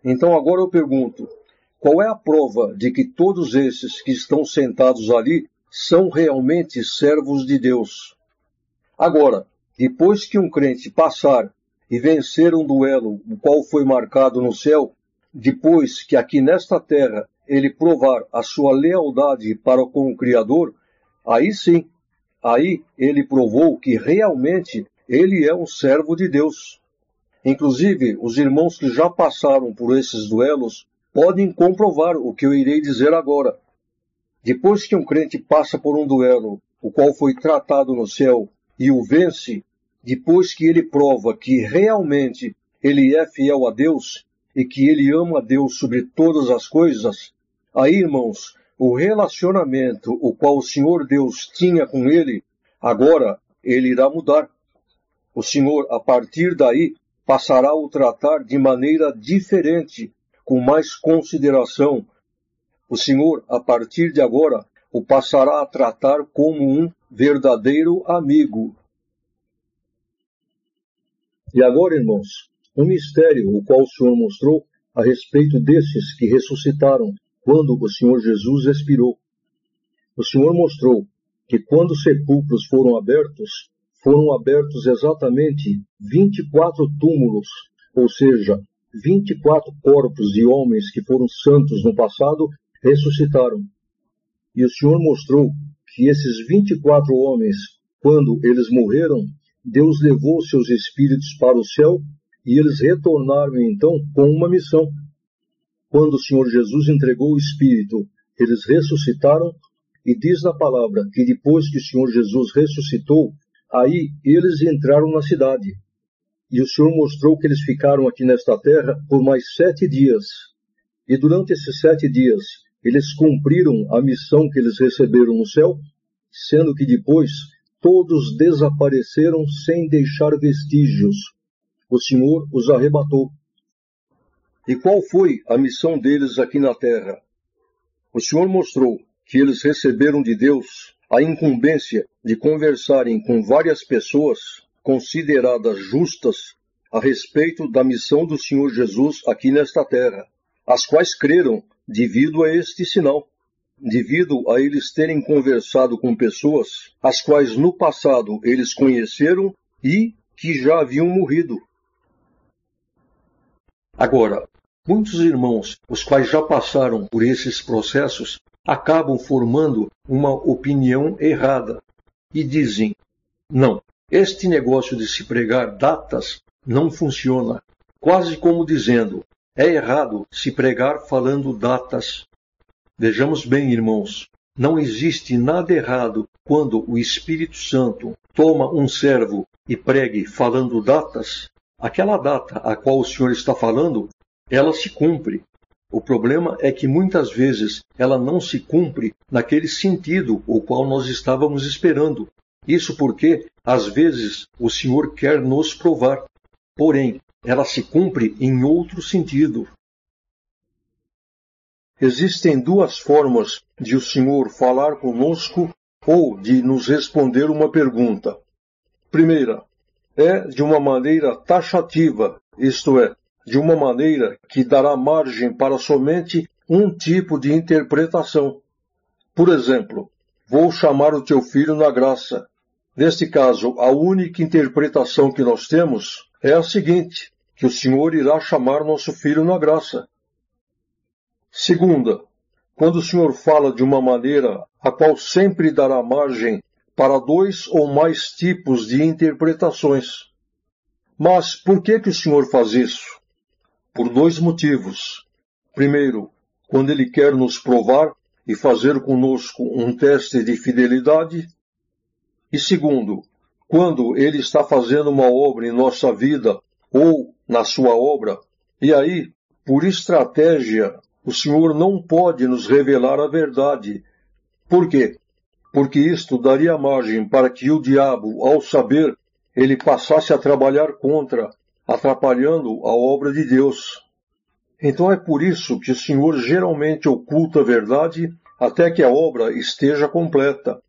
Então agora eu pergunto, qual é a prova de que todos esses que estão sentados ali são realmente servos de Deus? Agora, depois que um crente passar e vencer um duelo, o qual foi marcado no céu, depois que aqui nesta terra ele provar a sua lealdade para com o Criador, aí sim, aí ele provou que realmente ele é um servo de Deus. Inclusive, os irmãos que já passaram por esses duelos podem comprovar o que eu irei dizer agora. Depois que um crente passa por um duelo, o qual foi tratado no céu, e o vence, depois que ele prova que realmente ele é fiel a Deus, e que ele ama a Deus sobre todas as coisas, aí, irmãos, o relacionamento o qual o Senhor Deus tinha com ele, agora ele irá mudar. O Senhor, a partir daí, passará a o tratar de maneira diferente, com mais consideração. O Senhor, a partir de agora, o passará a tratar como um verdadeiro amigo. E agora, irmãos, um mistério o qual o Senhor mostrou a respeito desses que ressuscitaram quando o Senhor Jesus expirou. O Senhor mostrou que quando os sepulcros foram abertos exatamente 24 túmulos, ou seja, 24 corpos de homens que foram santos no passado ressuscitaram. E o Senhor mostrou que esses 24 homens, quando eles morreram, Deus levou seus espíritos para o céu e eles retornaram então com uma missão. Quando o Senhor Jesus entregou o Espírito, eles ressuscitaram e diz na palavra que depois que o Senhor Jesus ressuscitou, aí eles entraram na cidade. E o Senhor mostrou que eles ficaram aqui nesta terra por mais 7 dias. E durante esses 7 dias, eles cumpriram a missão que eles receberam no céu, sendo que depois todos desapareceram sem deixar vestígios. O Senhor os arrebatou. E qual foi a missão deles aqui na terra? O Senhor mostrou que eles receberam de Deus a incumbência de conversarem com várias pessoas consideradas justas a respeito da missão do Senhor Jesus aqui nesta terra, as quais creram devido a este sinal, devido a eles terem conversado com pessoas as quais no passado eles conheceram e que já haviam morrido. Agora, muitos irmãos, os quais já passaram por esses processos, acabam formando uma opinião errada e dizem: não, este negócio de se pregar datas não funciona, quase como dizendo, é errado se pregar falando datas. Vejamos bem, irmãos, não existe nada errado quando o Espírito Santo toma um servo e pregue falando datas. Aquela data a qual o Senhor está falando, ela se cumpre. O problema é que muitas vezes ela não se cumpre naquele sentido o qual nós estávamos esperando. Isso porque, às vezes, o Senhor quer nos provar. Porém, ela se cumpre em outro sentido. Existem duas formas de o Senhor falar conosco ou de nos responder uma pergunta. Primeira, é de uma maneira taxativa, isto é, de uma maneira que dará margem para somente um tipo de interpretação. Por exemplo, vou chamar o teu filho na graça. Neste caso, a única interpretação que nós temos é a seguinte, que o Senhor irá chamar nosso filho na graça. Segunda, quando o Senhor fala de uma maneira a qual sempre dará margem para dois ou mais tipos de interpretações. Mas por que o Senhor faz isso? Por dois motivos. Primeiro, quando Ele quer nos provar e fazer conosco um teste de fidelidade. E segundo, quando Ele está fazendo uma obra em nossa vida ou na sua obra, e aí, por estratégia, o Senhor não pode nos revelar a verdade. Por quê? Porque isto daria margem para que o diabo, ao saber, ele passasse a trabalhar contra, atrapalhando a obra de Deus. Então é por isso que o Senhor geralmente oculta a verdade até que a obra esteja completa.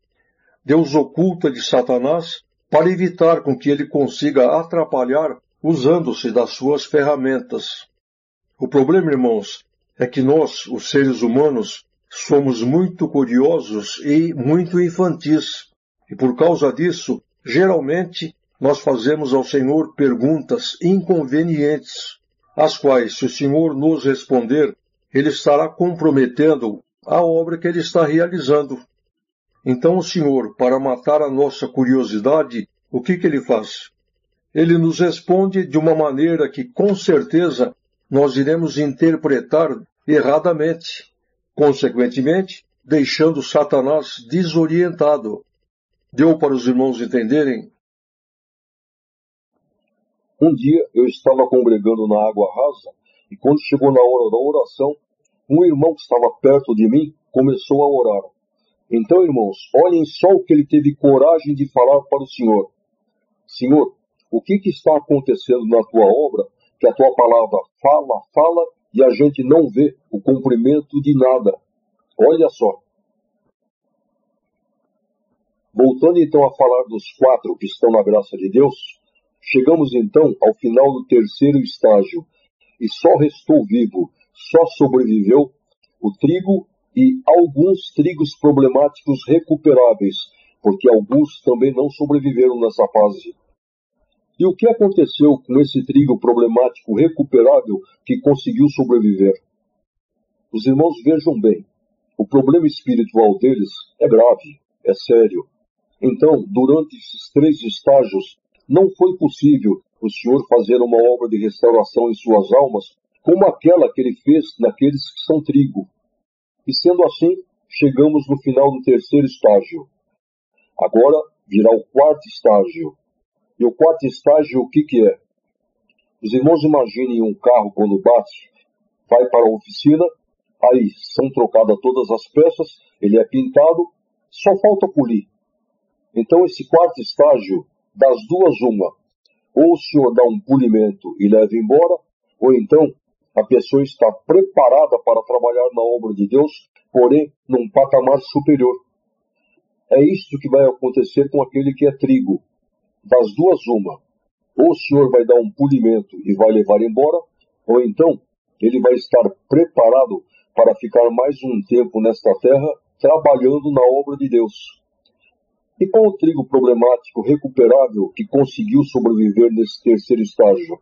Deus oculta de Satanás para evitar com que ele consiga atrapalhar usando-se das suas ferramentas. O problema, irmãos, é que nós, os seres humanos, somos muito curiosos e muito infantis. E por causa disso, geralmente, nós fazemos ao Senhor perguntas inconvenientes, as quais, se o Senhor nos responder, Ele estará comprometendo a obra que Ele está realizando. Então o Senhor, para matar a nossa curiosidade, o que Ele faz? Ele nos responde de uma maneira que, com certeza, nós iremos interpretar erradamente, consequentemente, deixando Satanás desorientado. Deu para os irmãos entenderem? Um dia eu estava congregando na água rasa e quando chegou na hora da oração, um irmão que estava perto de mim começou a orar. Então, irmãos, olhem só o que ele teve coragem de falar para o Senhor. Senhor, o que está acontecendo na tua obra que a tua palavra fala e a gente não vê o cumprimento de nada? Olha só. Voltando então a falar dos 4 que estão na graça de Deus, chegamos então ao final do terceiro estágio e só restou vivo, só sobreviveu o trigo e alguns trigos problemáticos recuperáveis, porque alguns também não sobreviveram nessa fase. E o que aconteceu com esse trigo problemático recuperável que conseguiu sobreviver? Os irmãos vejam bem, o problema espiritual deles é grave, é sério. Então, durante esses 3 estágios, não foi possível o Senhor fazer uma obra de restauração em suas almas como aquela que Ele fez naqueles que são trigo. E sendo assim, chegamos no final do terceiro estágio. Agora virá o 4º estágio. E o 4º estágio, o que é? Os irmãos imaginem um carro quando bate, vai para a oficina, aí são trocadas todas as peças, ele é pintado, só falta polir. Então esse 4º estágio, das duas uma, ou o Senhor dá um polimento e leva embora, ou então a pessoa está preparada para trabalhar na obra de Deus, porém num patamar superior. É isto que vai acontecer com aquele que é trigo. Das duas, uma. Ou o Senhor vai dar um polimento e vai levar embora, ou então ele vai estar preparado para ficar mais um tempo nesta terra, trabalhando na obra de Deus. E qual o trigo problemático recuperável que conseguiu sobreviver nesse terceiro estágio?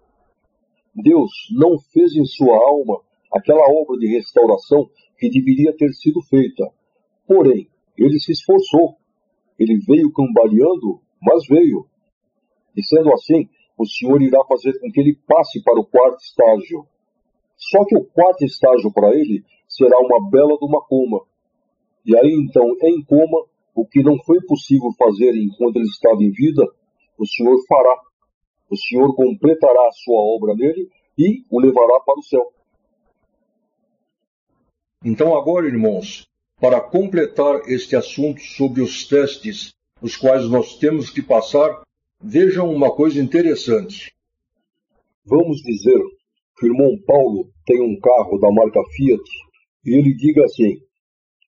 Deus não fez em sua alma aquela obra de restauração que deveria ter sido feita. Porém, ele se esforçou. Ele veio cambaleando, mas veio. E sendo assim, o Senhor irá fazer com que ele passe para o quarto estágio. Só que o quarto estágio para ele será uma bela de uma coma. E aí então, em coma, o que não foi possível fazer enquanto ele estava em vida, o Senhor fará. O Senhor completará a sua obra nele e o levará para o céu. Então agora, irmãos, para completar este assunto sobre os testes os quais nós temos que passar, vejam uma coisa interessante. Vamos dizer que o irmão Paulo tem um carro da marca Fiat e ele diga assim: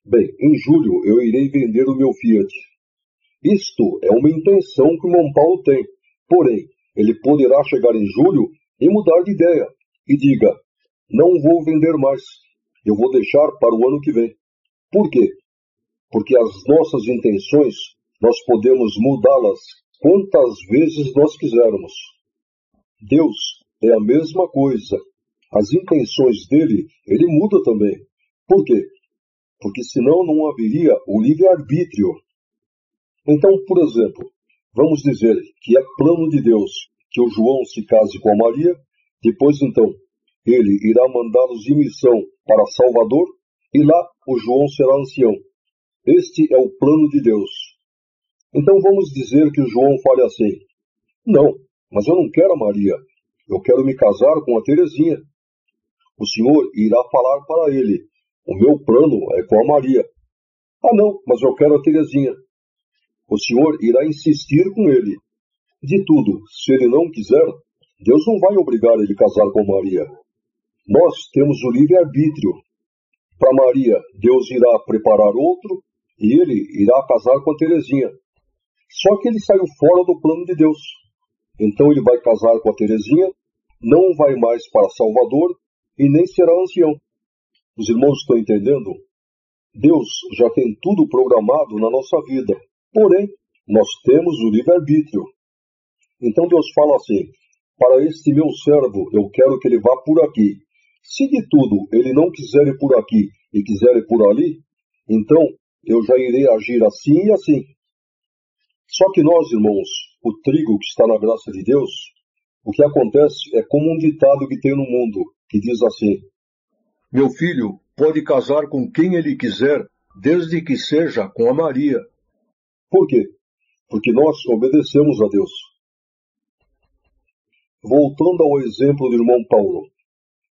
bem, em julho eu irei vender o meu Fiat. Isto é uma intenção que o irmão Paulo tem. Porém, ele poderá chegar em julho e mudar de ideia e diga: não vou vender mais, eu vou deixar para o ano que vem. Por quê? Porque as nossas intenções nós podemos mudá-las quantas vezes nós quisermos. Deus é a mesma coisa. As intenções dele, ele muda também. Por quê? Porque senão não haveria o livre-arbítrio. Então, por exemplo, vamos dizer que é plano de Deus que o João se case com a Maria, depois então ele irá mandá-los em missão para Salvador e lá o João será ancião. Este é o plano de Deus. Então vamos dizer que o João fale assim: não, mas eu não quero a Maria, eu quero me casar com a Terezinha. O Senhor irá falar para ele: o meu plano é com a Maria. Ah não, mas eu quero a Terezinha. O Senhor irá insistir com ele. De tudo, se ele não quiser, Deus não vai obrigar ele a casar com Maria. Nós temos o livre-arbítrio. Para Maria, Deus irá preparar outro e ele irá casar com a Terezinha. Só que ele saiu fora do plano de Deus. Então ele vai casar com a Terezinha, não vai mais para Salvador e nem será ancião. Os irmãos estão entendendo? Deus já tem tudo programado na nossa vida. Porém, nós temos o livre-arbítrio. Então Deus fala assim: para este meu servo eu quero que ele vá por aqui. Se de tudo ele não quiser ir por aqui e quiser ir por ali, então eu já irei agir assim e assim. Só que nós, irmãos, o trigo que está na graça de Deus, o que acontece é como um ditado que tem no mundo, que diz assim: meu filho pode casar com quem ele quiser, desde que seja com a Maria. Por quê? Porque nós obedecemos a Deus. Voltando ao exemplo do irmão Paulo,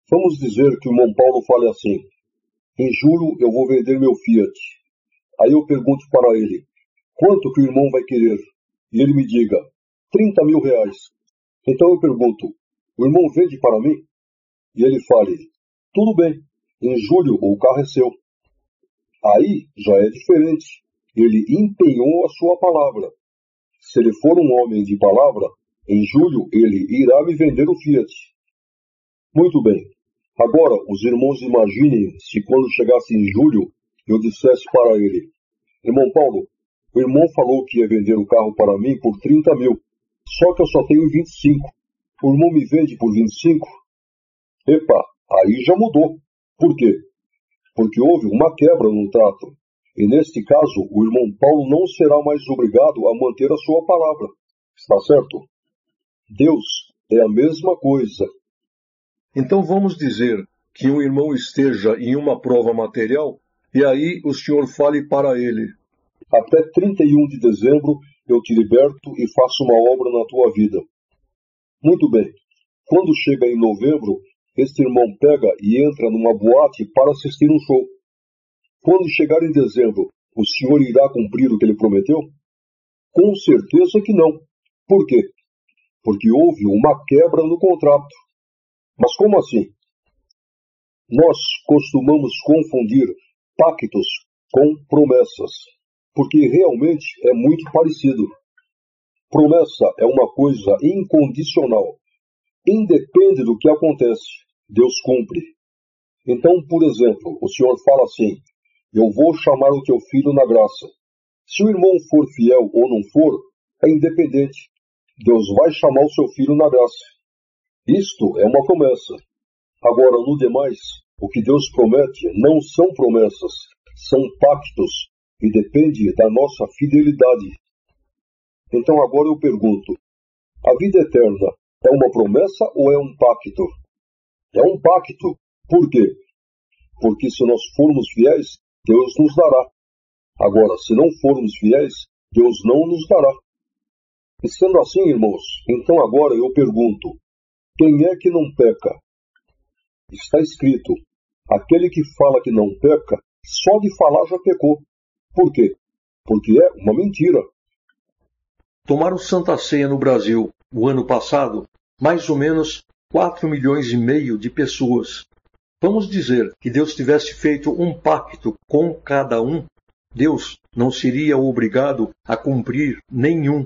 vamos dizer que o irmão Paulo fale assim: em julho eu vou vender meu Fiat. Aí eu pergunto para ele: quanto que o irmão vai querer? E ele me diga: 30 mil reais. Então eu pergunto: o irmão vende para mim? E ele fale: tudo bem, em julho o carro é seu. Aí já é diferente. Ele empenhou a sua palavra. Se ele for um homem de palavra, em julho ele irá me vender o Fiat. Muito bem. Agora, os irmãos imaginem se quando chegasse em julho, eu dissesse para ele: irmão Paulo, o irmão falou que ia vender o carro para mim por 30 mil, só que eu só tenho 25. O irmão me vende por 25? Epa, aí já mudou. Por quê? Porque houve uma quebra no trato. E neste caso, o irmão Paulo não será mais obrigado a manter a sua palavra. Está certo? Deus é a mesma coisa. Então vamos dizer que um irmão esteja em uma prova material e aí o Senhor fale para ele: até 31 de dezembro eu te liberto e faço uma obra na tua vida. Muito bem. Quando chega em novembro, este irmão pega e entra numa boate para assistir um show. Quando chegar em dezembro, o Senhor irá cumprir o que ele prometeu? Com certeza que não. Por quê? Porque houve uma quebra no contrato. Mas como assim? Nós costumamos confundir pactos com promessas. porque realmente é muito parecido. Promessa é uma coisa incondicional. Independe do que acontece, Deus cumpre. Então, por exemplo, o Senhor fala assim: eu vou chamar o teu filho na graça. Se o irmão for fiel ou não for, é independente. Deus vai chamar o seu filho na graça. Isto é uma promessa. Agora, no demais, o que Deus promete não são promessas, são pactos, e depende da nossa fidelidade. Então agora eu pergunto, a vida eterna é uma promessa ou é um pacto? É um pacto. Por quê? Porque se nós formos fiéis, Deus nos dará. Agora, se não formos fiéis, Deus não nos dará. E sendo assim, irmãos, então agora eu pergunto, quem é que não peca? Está escrito, aquele que fala que não peca, só de falar já pecou. Por quê? Porque é uma mentira. Tomaram Santa Ceia no Brasil, o ano passado, mais ou menos 4,5 milhões de pessoas. Vamos dizer que Deus tivesse feito um pacto com cada um, Deus não seria obrigado a cumprir nenhum.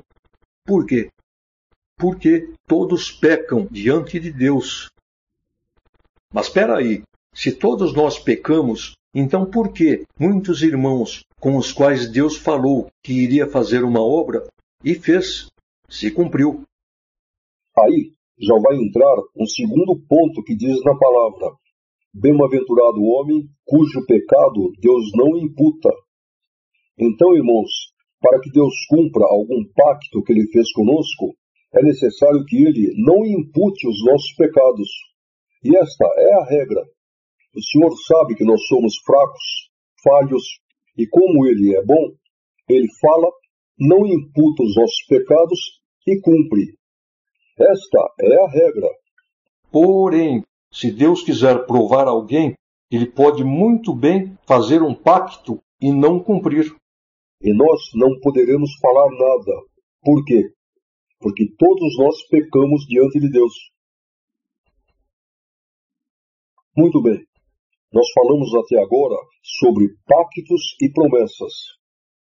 Por quê? Porque todos pecam diante de Deus. Mas espera aí, se todos nós pecamos, então por que muitos irmãos com os quais Deus falou que iria fazer uma obra, e fez, se cumpriu? Aí já vai entrar um segundo ponto que diz na palavra: bem-aventurado o homem cujo pecado Deus não imputa. Então, irmãos, para que Deus cumpra algum pacto que Ele fez conosco, é necessário que Ele não impute os nossos pecados. E esta é a regra. O Senhor sabe que nós somos fracos, falhos, e como Ele é bom, Ele fala, não imputa os nossos pecados e cumpre. Esta é a regra. Porém, se Deus quiser provar alguém, Ele pode muito bem fazer um pacto e não cumprir. E nós não poderemos falar nada. Por quê? Porque todos nós pecamos diante de Deus. Muito bem. Nós falamos até agora sobre pactos e promessas.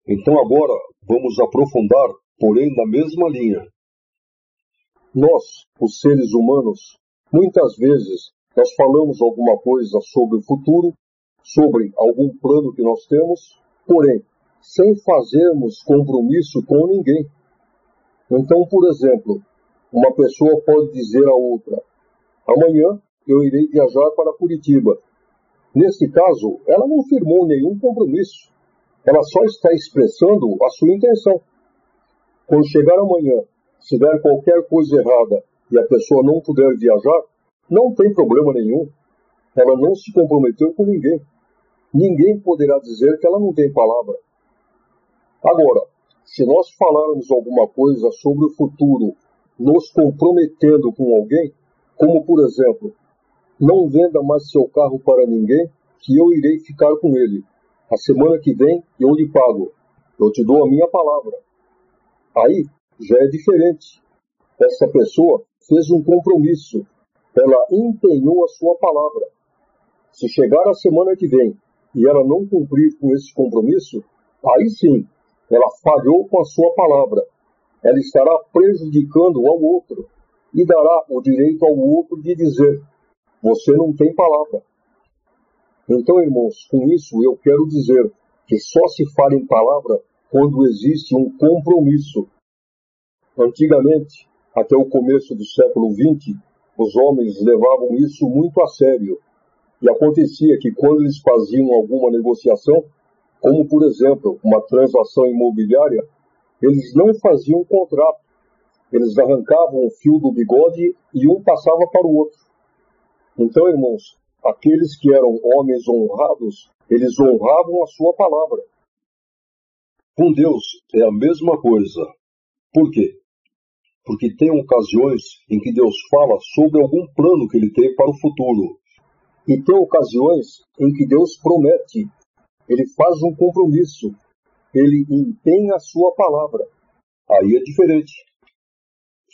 Então agora vamos aprofundar, porém na mesma linha. Nós, os seres humanos, muitas vezes nós falamos alguma coisa sobre o futuro, sobre algum plano que nós temos, porém, sem fazermos compromisso com ninguém. Então, por exemplo, uma pessoa pode dizer a outra: amanhã eu irei viajar para Curitiba. Nesse caso, ela não firmou nenhum compromisso. Ela só está expressando a sua intenção. Quando chegar amanhã, se der qualquer coisa errada e a pessoa não puder viajar, não tem problema nenhum. Ela não se comprometeu com ninguém. Ninguém poderá dizer que ela não tem palavra. Agora, se nós falarmos alguma coisa sobre o futuro, nos comprometendo com alguém, como por exemplo, não venda mais seu carro para ninguém, que eu irei ficar com ele. A semana que vem eu lhe pago. Eu te dou a minha palavra. Aí já é diferente. Essa pessoa fez um compromisso. Ela empenhou a sua palavra. Se chegar a semana que vem e ela não cumprir com esse compromisso, aí sim, ela falhou com a sua palavra. Ela estará prejudicando ao outro e dará o direito ao outro de dizer: você não tem palavra. Então, irmãos, com isso eu quero dizer que só se fala em palavra quando existe um compromisso. Antigamente, até o começo do século XX, os homens levavam isso muito a sério. E acontecia que quando eles faziam alguma negociação, como por exemplo uma transação imobiliária, eles não faziam contrato. Eles arrancavam o fio do bigode e um passava para o outro. Então, irmãos, aqueles que eram homens honrados, eles honravam a sua palavra. Com Deus é a mesma coisa. Por quê? Porque tem ocasiões em que Deus fala sobre algum plano que Ele tem para o futuro. E tem ocasiões em que Deus promete. Ele faz um compromisso. Ele empenha a sua palavra. Aí é diferente.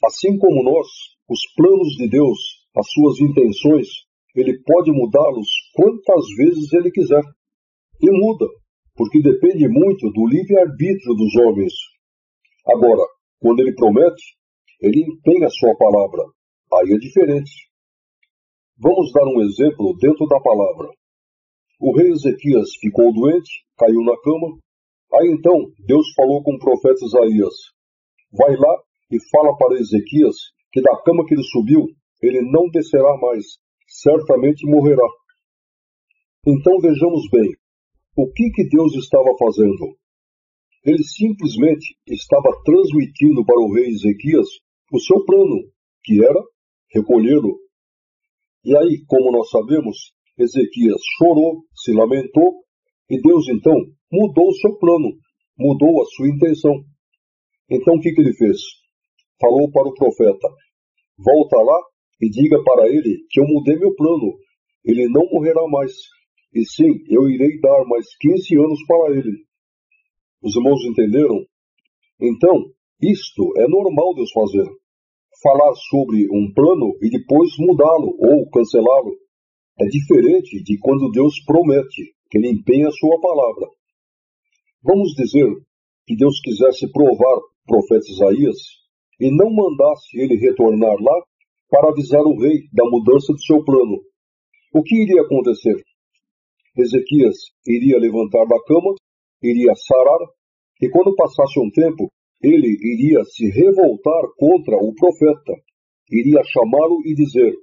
Assim como nós, os planos de Deus, as suas intenções, Ele pode mudá-los quantas vezes Ele quiser. E muda. porque depende muito do livre-arbítrio dos homens. Agora, quando ele promete, ele empenha sua palavra. Aí é diferente. Vamos dar um exemplo dentro da palavra. O rei Ezequias ficou doente, caiu na cama. Aí então, Deus falou com o profeta Isaías: vai lá e fala para Ezequias que da cama que ele subiu, ele não descerá mais, certamente morrerá. Então vejamos bem, o que Deus estava fazendo? Ele simplesmente estava transmitindo para o rei Ezequias o seu plano, que era recolhê-lo. E aí, como nós sabemos, Ezequias chorou, se lamentou, e Deus então mudou o seu plano, mudou a sua intenção. Então o que ele fez? Falou para o profeta: volta lá e diga para ele que eu mudei meu plano, ele não morrerá mais, e sim, eu irei dar mais 15 anos para ele. Os irmãos entenderam? Então, isto é normal Deus fazer. Falar sobre um plano e depois mudá-lo ou cancelá-lo. É diferente de quando Deus promete, que ele empenha a sua palavra. Vamos dizer que Deus quisesse provar o profeta Isaías e não mandasse ele retornar lá para avisar o rei da mudança do seu plano. O que iria acontecer? Ezequias iria levantar da cama, iria sarar, e quando passasse um tempo, ele iria se revoltar contra o profeta, iria chamá-lo e dizer: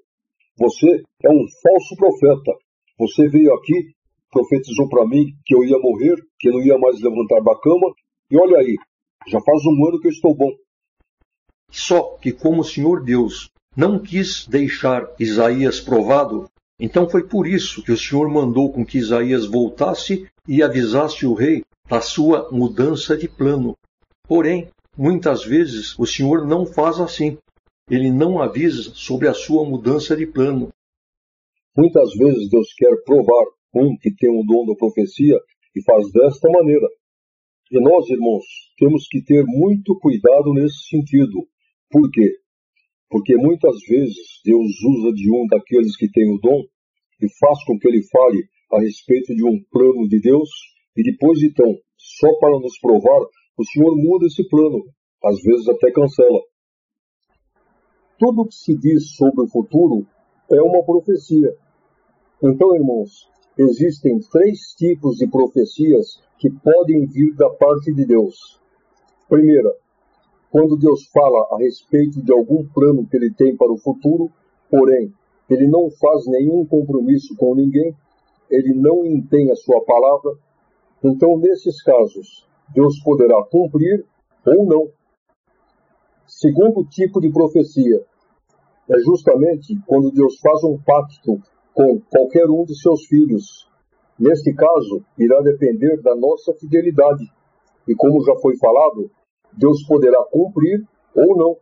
você é um falso profeta, você veio aqui, profetizou para mim que eu ia morrer, que eu não ia mais levantar da cama, e olha aí, já faz um ano que eu estou bom. Só que como o Senhor Deus não quis deixar Isaías provado, então foi por isso que o Senhor mandou com que Isaías voltasse e avisasse o rei da sua mudança de plano. Porém, muitas vezes o Senhor não faz assim. Ele não avisa sobre a sua mudança de plano. Muitas vezes Deus quer provar que tem o dom da profecia e faz desta maneira. E nós, irmãos, temos que ter muito cuidado nesse sentido. Por quê? Porque muitas vezes Deus usa de um daqueles que tem o dom e faz com que ele fale a respeito de um plano de Deus e depois então, só para nos provar, o Senhor muda esse plano, às vezes até cancela. Tudo o que se diz sobre o futuro é uma profecia. Então, irmãos, existem 3 tipos de profecias que podem vir da parte de Deus. Primeira, quando Deus fala a respeito de algum plano que ele tem para o futuro, porém, ele não faz nenhum compromisso com ninguém, ele não empenha a sua palavra, então, nesses casos, Deus poderá cumprir ou não. Segundo tipo de profecia é justamente quando Deus faz um pacto com qualquer um de seus filhos. Neste caso, irá depender da nossa fidelidade. E como já foi falado, Deus poderá cumprir ou não.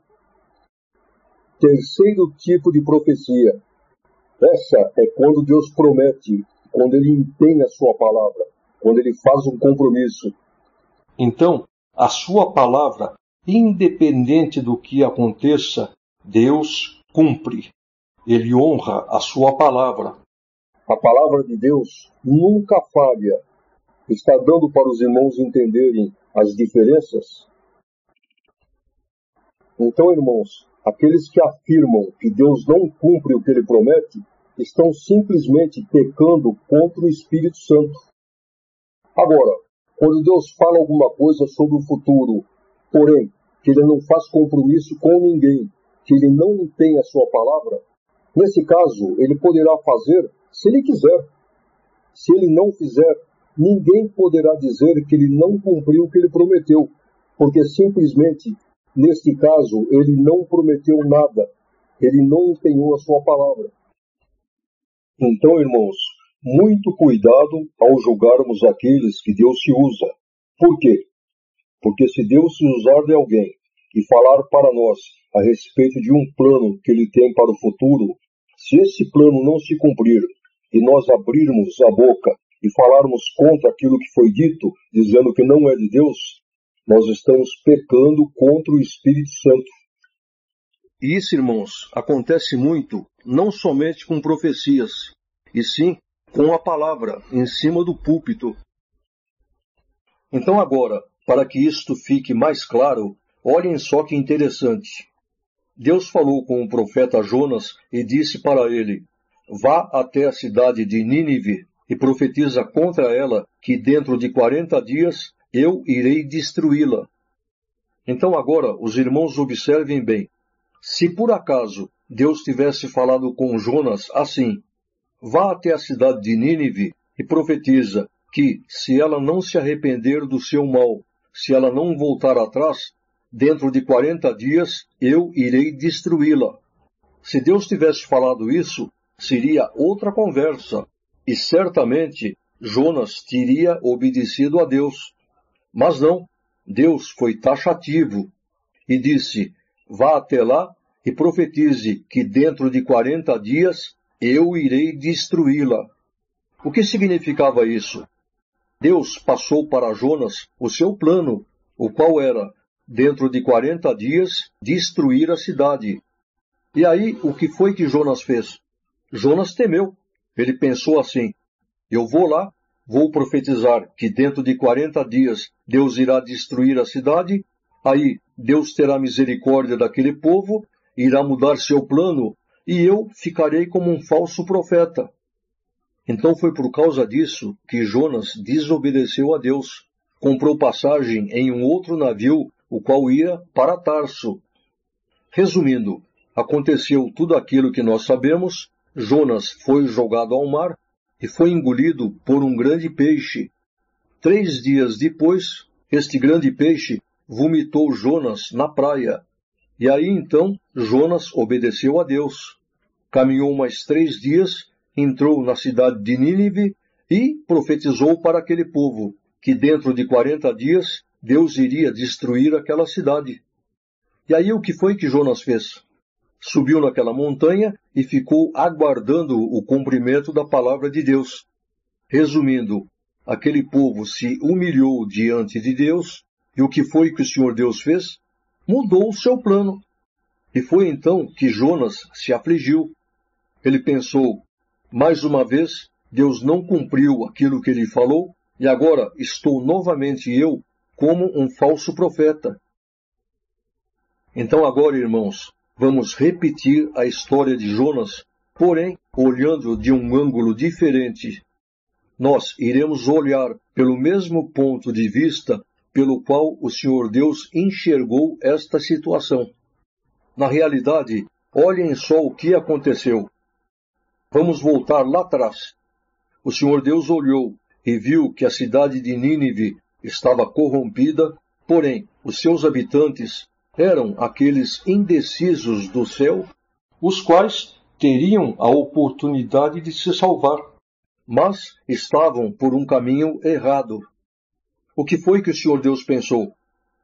Terceiro tipo de profecia. Essa é quando Deus promete, quando ele empenha a sua palavra, quando ele faz um compromisso. Então, a sua palavra, independente do que aconteça, Deus cumpre. Ele honra a sua palavra. A palavra de Deus nunca falha. Está dando para os irmãos entenderem as diferenças? Então, irmãos, aqueles que afirmam que Deus não cumpre o que ele promete, estão simplesmente pecando contra o Espírito Santo. Agora, quando Deus fala alguma coisa sobre o futuro, porém, que ele não faz compromisso com ninguém, que ele não empenha a sua palavra, nesse caso, ele poderá fazer se ele quiser. Se ele não fizer, ninguém poderá dizer que ele não cumpriu o que ele prometeu, porque simplesmente, neste caso, ele não prometeu nada, ele não empenhou a sua palavra. Então, irmãos, muito cuidado ao julgarmos aqueles que Deus se usa. Por quê? Porque se Deus se usar de alguém e falar para nós a respeito de um plano que ele tem para o futuro, se esse plano não se cumprir e nós abrirmos a boca e falarmos contra aquilo que foi dito, dizendo que não é de Deus, nós estamos pecando contra o Espírito Santo. E isso, irmãos, acontece muito, não somente com profecias, e sim com a palavra em cima do púlpito. Então agora, para que isto fique mais claro, olhem só que interessante. Deus falou com o profeta Jonas e disse para ele: vá até a cidade de Nínive e profetiza contra ela que dentro de 40 dias eu irei destruí-la. Então agora os irmãos observem bem. Se por acaso Deus tivesse falado com Jonas assim: vá até a cidade de Nínive e profetiza que, se ela não se arrepender do seu mal, se ela não voltar atrás, dentro de 40 dias eu irei destruí-la. Se Deus tivesse falado isso, seria outra conversa, e certamente Jonas teria obedecido a Deus. Mas não, Deus foi taxativo e disse: vá até lá e profetize que dentro de 40 dias eu irei destruí-la. O que significava isso? Deus passou para Jonas o seu plano, o qual era, dentro de 40 dias, destruir a cidade. E aí, o que foi que Jonas fez? Jonas temeu. Ele pensou assim: eu vou lá, vou profetizar que dentro de 40 dias Deus irá destruir a cidade, aí Deus terá misericórdia daquele povo, irá mudar seu plano, e eu ficarei como um falso profeta. Então foi por causa disso que Jonas desobedeceu a Deus. Comprou passagem em um outro navio, o qual ia para Tarso. Resumindo, aconteceu tudo aquilo que nós sabemos. Jonas foi jogado ao mar e foi engolido por um grande peixe. 3 dias depois, este grande peixe vomitou Jonas na praia. E aí então Jonas obedeceu a Deus. Caminhou mais 3 dias, entrou na cidade de Nínive e profetizou para aquele povo que dentro de 40 dias Deus iria destruir aquela cidade. E aí o que foi que Jonas fez? Subiu naquela montanha e ficou aguardando o cumprimento da palavra de Deus. Resumindo, aquele povo se humilhou diante de Deus, e o que foi que o Senhor Deus fez? Mudou o seu plano. E foi então que Jonas se afligiu. Ele pensou: mais uma vez, Deus não cumpriu aquilo que ele falou, e agora estou novamente eu como um falso profeta. Então agora, irmãos, vamos repetir a história de Jonas, porém, olhando de um ângulo diferente. Nós iremos olhar pelo mesmo ponto de vista pelo qual o Senhor Deus enxergou esta situação. Na realidade, olhem só o que aconteceu. Vamos voltar lá atrás. O Senhor Deus olhou e viu que a cidade de Nínive estava corrompida, porém, os seus habitantes eram aqueles indecisos do céu, os quais teriam a oportunidade de se salvar, mas estavam por um caminho errado. O que foi que o Senhor Deus pensou?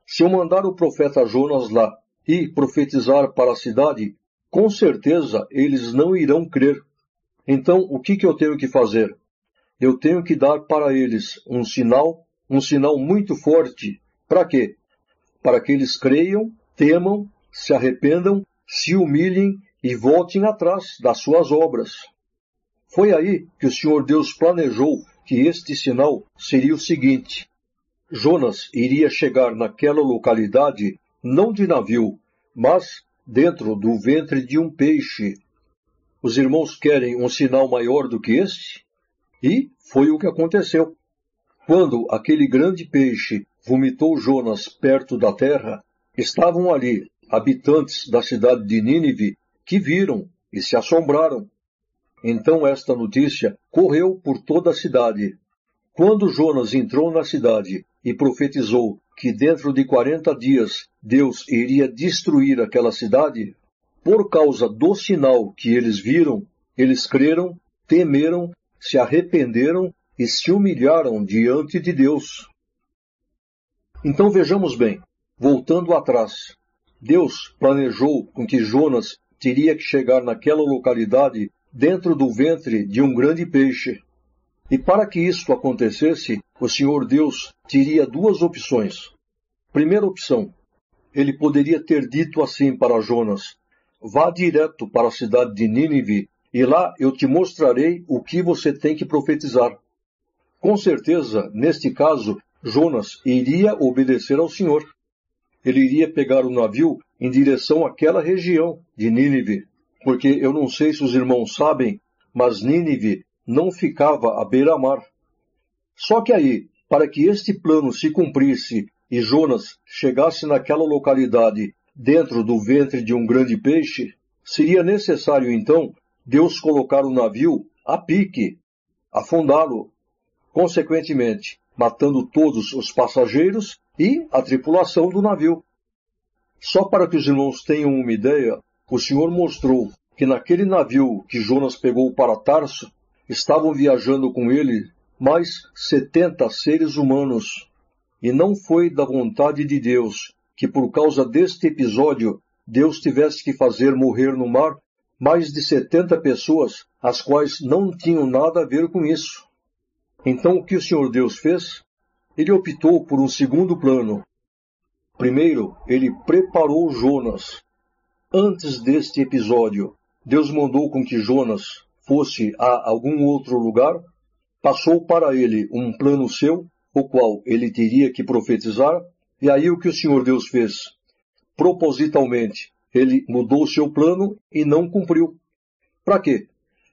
Se eu mandar o profeta Jonas lá e profetizar para a cidade, com certeza eles não irão crer. Então, o que eu tenho que fazer? Eu tenho que dar para eles um sinal muito forte. Para quê? Para que eles creiam, temam, se arrependam, se humilhem e voltem atrás das suas obras. Foi aí que o Senhor Deus planejou que este sinal seria o seguinte: Jonas iria chegar naquela localidade não de navio, mas dentro do ventre de um peixe. Os irmãos querem um sinal maior do que este? E foi o que aconteceu. Quando aquele grande peixe vomitou Jonas perto da terra, estavam ali habitantes da cidade de Nínive que viram e se assombraram. Então esta notícia correu por toda a cidade. Quando Jonas entrou na cidade e profetizou que dentro de 40 dias Deus iria destruir aquela cidade, por causa do sinal que eles viram, eles creram, temeram, se arrependeram e se humilharam diante de Deus. Então vejamos bem, voltando atrás, Deus planejou com que Jonas teria que chegar naquela localidade dentro do ventre de um grande peixe. E para que isto acontecesse, o Senhor Deus teria 2 opções. Primeira opção, ele poderia ter dito assim para Jonas: vá direto para a cidade de Nínive e lá eu te mostrarei o que você tem que profetizar. Com certeza, neste caso, Jonas iria obedecer ao Senhor. Ele iria pegar o navio em direção àquela região de Nínive, porque eu não sei se os irmãos sabem, mas Nínive não ficava à beira-mar. Só que aí, para que este plano se cumprisse e Jonas chegasse naquela localidade dentro do ventre de um grande peixe, seria necessário então Deus colocar o navio a pique, afundá-lo, consequentemente, matando todos os passageiros e a tripulação do navio. Só para que os irmãos tenham uma ideia, o Senhor mostrou que naquele navio que Jonas pegou para Tarso, estavam viajando com ele mais 70 seres humanos. E não foi da vontade de Deus que por causa deste episódio Deus tivesse que fazer morrer no mar mais de 70 pessoas, as quais não tinham nada a ver com isso. Então o que o Senhor Deus fez? Ele optou por um segundo plano. Primeiro, ele preparou Jonas. Antes deste episódio, Deus mandou com que Jonas fosse a algum outro lugar, passou para ele um plano seu, o qual ele teria que profetizar, e aí o que o Senhor Deus fez? Propositalmente, ele mudou o seu plano e não cumpriu. Para quê?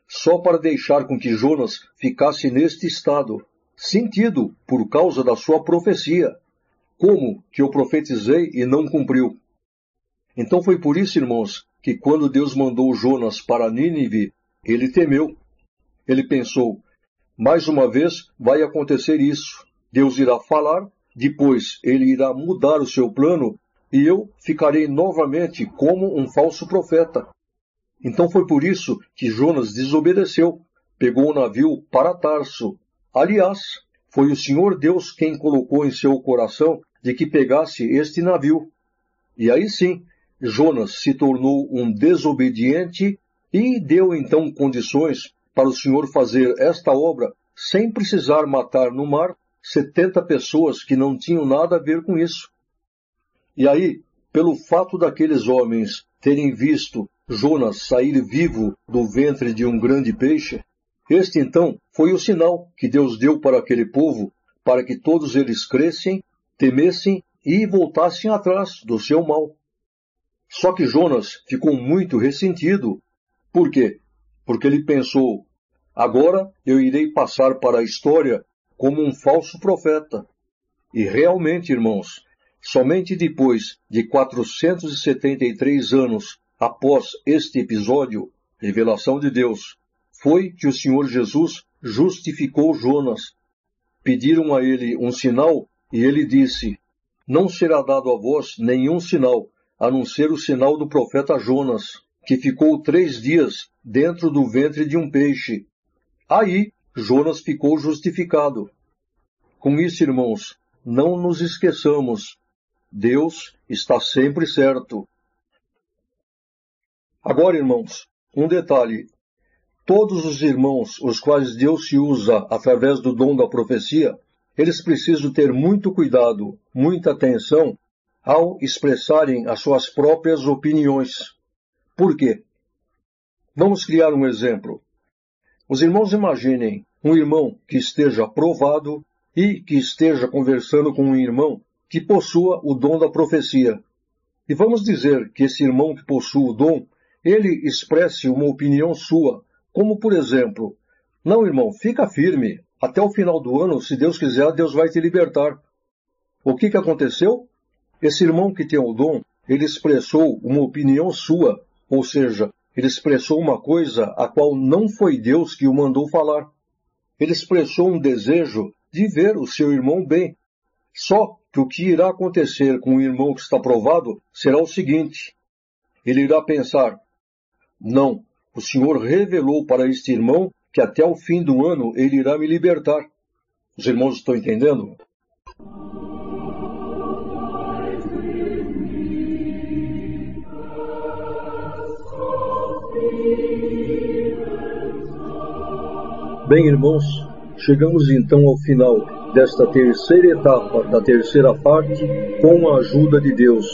Só para deixar com que Jonas ficasse neste estado, sentido por causa da sua profecia. Como que eu profetizei e não cumpriu? Então foi por isso, irmãos, que quando Deus mandou Jonas para Nínive, ele temeu. Ele pensou, mais uma vez vai acontecer isso. Deus irá falar, depois ele irá mudar o seu plano e eu ficarei novamente como um falso profeta. Então foi por isso que Jonas desobedeceu, pegou o navio para Tarso. Aliás, foi o Senhor Deus quem colocou em seu coração de que pegasse este navio. E aí sim, Jonas se tornou um desobediente e deu então condições para o Senhor fazer esta obra sem precisar matar no mar 70 pessoas que não tinham nada a ver com isso. E aí, pelo fato daqueles homens terem visto Jonas sair vivo do ventre de um grande peixe, este então foi o sinal que Deus deu para aquele povo, para que todos eles crescem, temessem e voltassem atrás do seu mal. Só que Jonas ficou muito ressentido. Por quê? Porque ele pensou, agora eu irei passar para a história como um falso profeta. E realmente, irmãos, somente depois de 473 anos após este episódio, revelação de Deus, foi que o Senhor Jesus justificou Jonas. Pediram a ele um sinal e ele disse, não será dado a vós nenhum sinal, a não ser o sinal do profeta Jonas, que ficou 3 dias dentro do ventre de um peixe. Aí, Jonas ficou justificado. Com isso, irmãos, não nos esqueçamos. Deus está sempre certo. Agora, irmãos, um detalhe. Todos os irmãos, os quais Deus se usa através do dom da profecia, eles precisam ter muito cuidado, muita atenção, ao expressarem as suas próprias opiniões. Por quê? Vamos criar um exemplo. Os irmãos imaginem um irmão que esteja provado e que esteja conversando com um irmão que possua o dom da profecia. E vamos dizer que esse irmão que possui o dom, ele expresse uma opinião sua, como por exemplo, não irmão, fica firme, até o final do ano, se Deus quiser, Deus vai te libertar. O que aconteceu? Esse irmão que tem o dom, ele expressou uma opinião sua, ou seja, ele expressou uma coisa a qual não foi Deus que o mandou falar. Ele expressou um desejo de ver o seu irmão bem. Só que o que irá acontecer com o irmão que está provado será o seguinte. Ele irá pensar, não, o Senhor revelou para este irmão que até o fim do ano ele irá me libertar. Os irmãos estão entendendo? Bem, irmãos, chegamos então ao final desta terceira etapa da terceira parte com a ajuda de Deus.